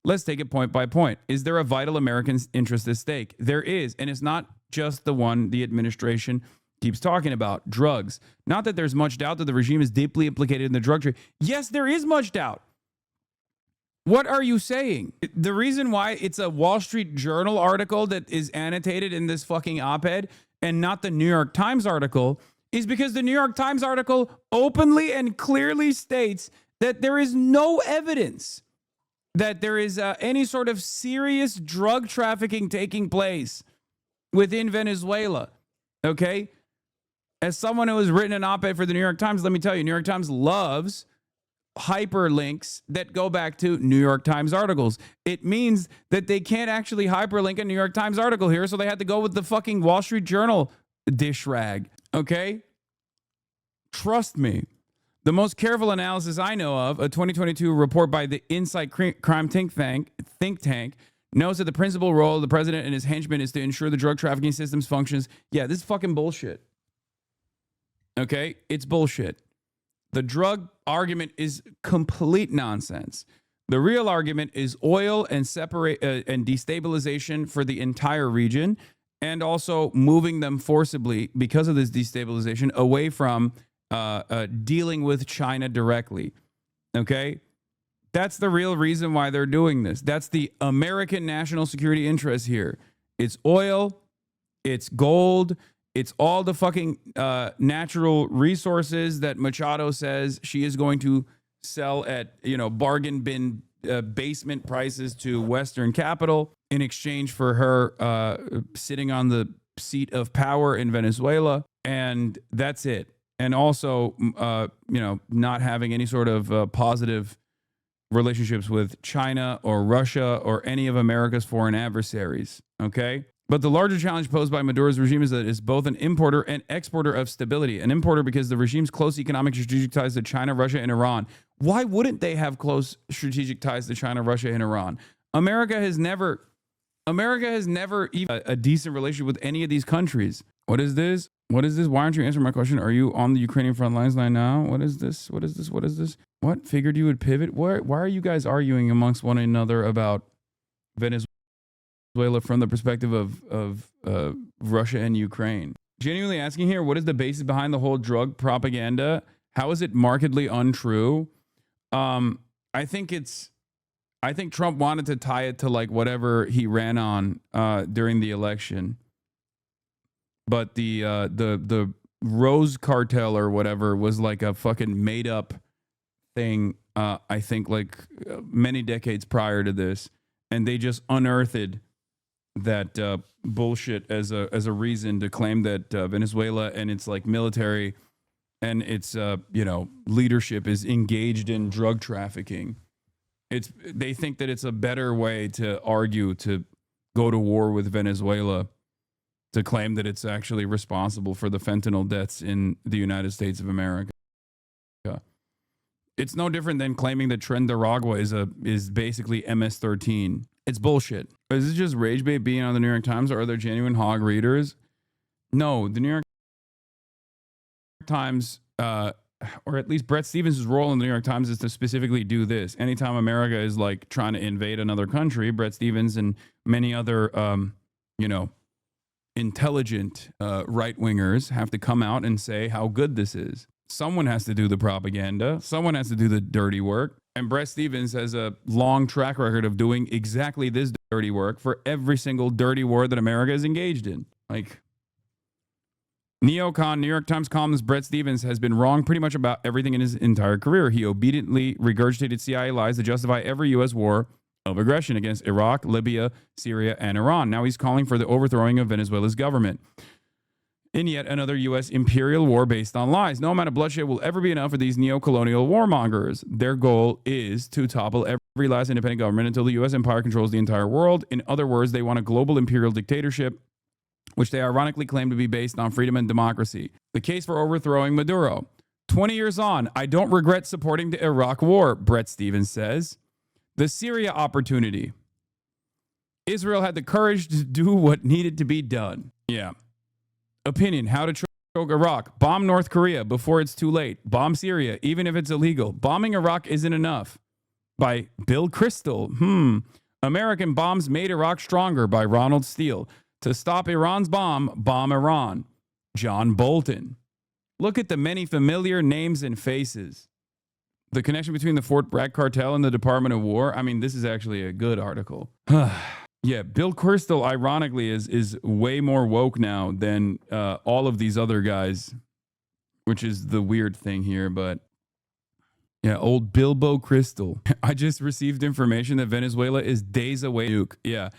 Speaker 1: Let's take it point by point. Is there a vital American interest at stake? There is, and it's not just the one the administration keeps talking about, drugs. Not that there's much doubt that the regime is deeply implicated in the drug trade. Yes, there is much doubt. What are you saying? The reason why it's a Wall Street Journal article that is annotated in this fucking op-ed and not the New York Times article is because the New York Times article openly and clearly states that there is no evidence that there is any sort of serious drug trafficking taking place within Venezuela. Okay? As someone who has written an op-ed for the New York Times, let me tell you, New York Times loves hyperlinks that go back to New York Times articles. It means that they can't actually hyperlink a New York Times article here, so they had to go with the fucking Wall Street Journal dish rag. Okay? Trust me. The most careful analysis I know of, a 2022 report by the Insight Crime think tank, knows that the principal role of the president and his henchmen is to ensure the drug trafficking systems functions. Yeah, this is fucking bullshit. Okay? It's bullshit. The drug argument is complete nonsense. The real argument is oil and and destabilization for the entire region, and also moving them forcibly because of this destabilization away from dealing with China directly. Okay? That's the real reason why they're doing this. That's the American national security interest here. It's oil, it's gold, it's all the fucking natural resources that Machado says she is going to sell at, bargain bin basement prices to Western capital in exchange for her sitting on the seat of power in Venezuela. And that's it. And also, not having any sort of positive relationships with China or Russia or any of America's foreign adversaries. Okay? But the larger challenge posed by Maduro's regime is that it's both an importer and exporter of stability. An importer because the regime's close economic strategic ties to China, Russia, and Iran. Why wouldn't they have close strategic ties to China, Russia, and Iran? America has never even a decent relationship with any of these countries. What is this? What is this? Why aren't you answering my question? Are you on the Ukrainian front lines right now? What is this? What is this? What is this? What? Figured you would pivot? Why are you guys arguing amongst one another about Venezuela from the perspective of Russia and Ukraine? Genuinely asking here, what is the basis behind the whole drug propaganda? How is it markedly untrue? I think Trump wanted to tie it to like whatever he ran on during the election. But the Rose Cartel or whatever was like a fucking made up thing. I think like many decades prior to this, and they just unearthed that bullshit as a reason to claim that Venezuela and its like military and its leadership is engaged in drug trafficking. They think that it's a better way to argue to go to war with Venezuela, to claim that it's actually responsible for the fentanyl deaths in the United States of America. It's no different than claiming that Nicaragua is basically MS-13. It's bullshit. Is this just rage bait being on the New York Times, or are there genuine hog readers? No, the New York Times, or at least Brett Stevens' role in the New York Times is to specifically do this. Anytime America is like trying to invade another country, Brett Stevens and many other, intelligent right-wingers have to come out and say how good this is. Someone has to do the propaganda. Someone has to do the dirty work. And Brett Stevens has a long track record of doing exactly this dirty work for every single dirty war that America is engaged in. Like, neocon, New York Times columnist Brett Stevens has been wrong pretty much about everything in his entire career. He obediently regurgitated CIA lies to justify every U.S. war of aggression against Iraq, Libya, Syria, and Iran. Now he's calling for the overthrowing of Venezuela's government in yet another U.S. imperial war based on lies. No amount of bloodshed will ever be enough for these neo-colonial warmongers. Their goal is to topple every last independent government until the U.S. empire controls the entire world. In other words, they want a global imperial dictatorship, which they ironically claim to be based on freedom and democracy. The case for overthrowing Maduro. 20 years on, I don't regret supporting the Iraq war, Brett Stevens says. The Syria opportunity. Israel had the courage to do what needed to be done. Yeah. Opinion, how to choke Iraq. Bomb North Korea before it's too late. Bomb Syria, even if it's illegal. Bombing Iraq isn't enough. By Bill Kristol. American bombs made Iraq stronger, by Ronald Steele. To stop Iran's bomb Iran. John Bolton. Look at the many familiar names and faces. The connection between the Fort Bragg cartel and the Department of War. I mean, this is actually a good article. Yeah, Bill Kristol, ironically, is way more woke now than all of these other guys, which is the weird thing here. But yeah, old Bilbo Kristol. I just received information that Venezuela is days away. Yeah,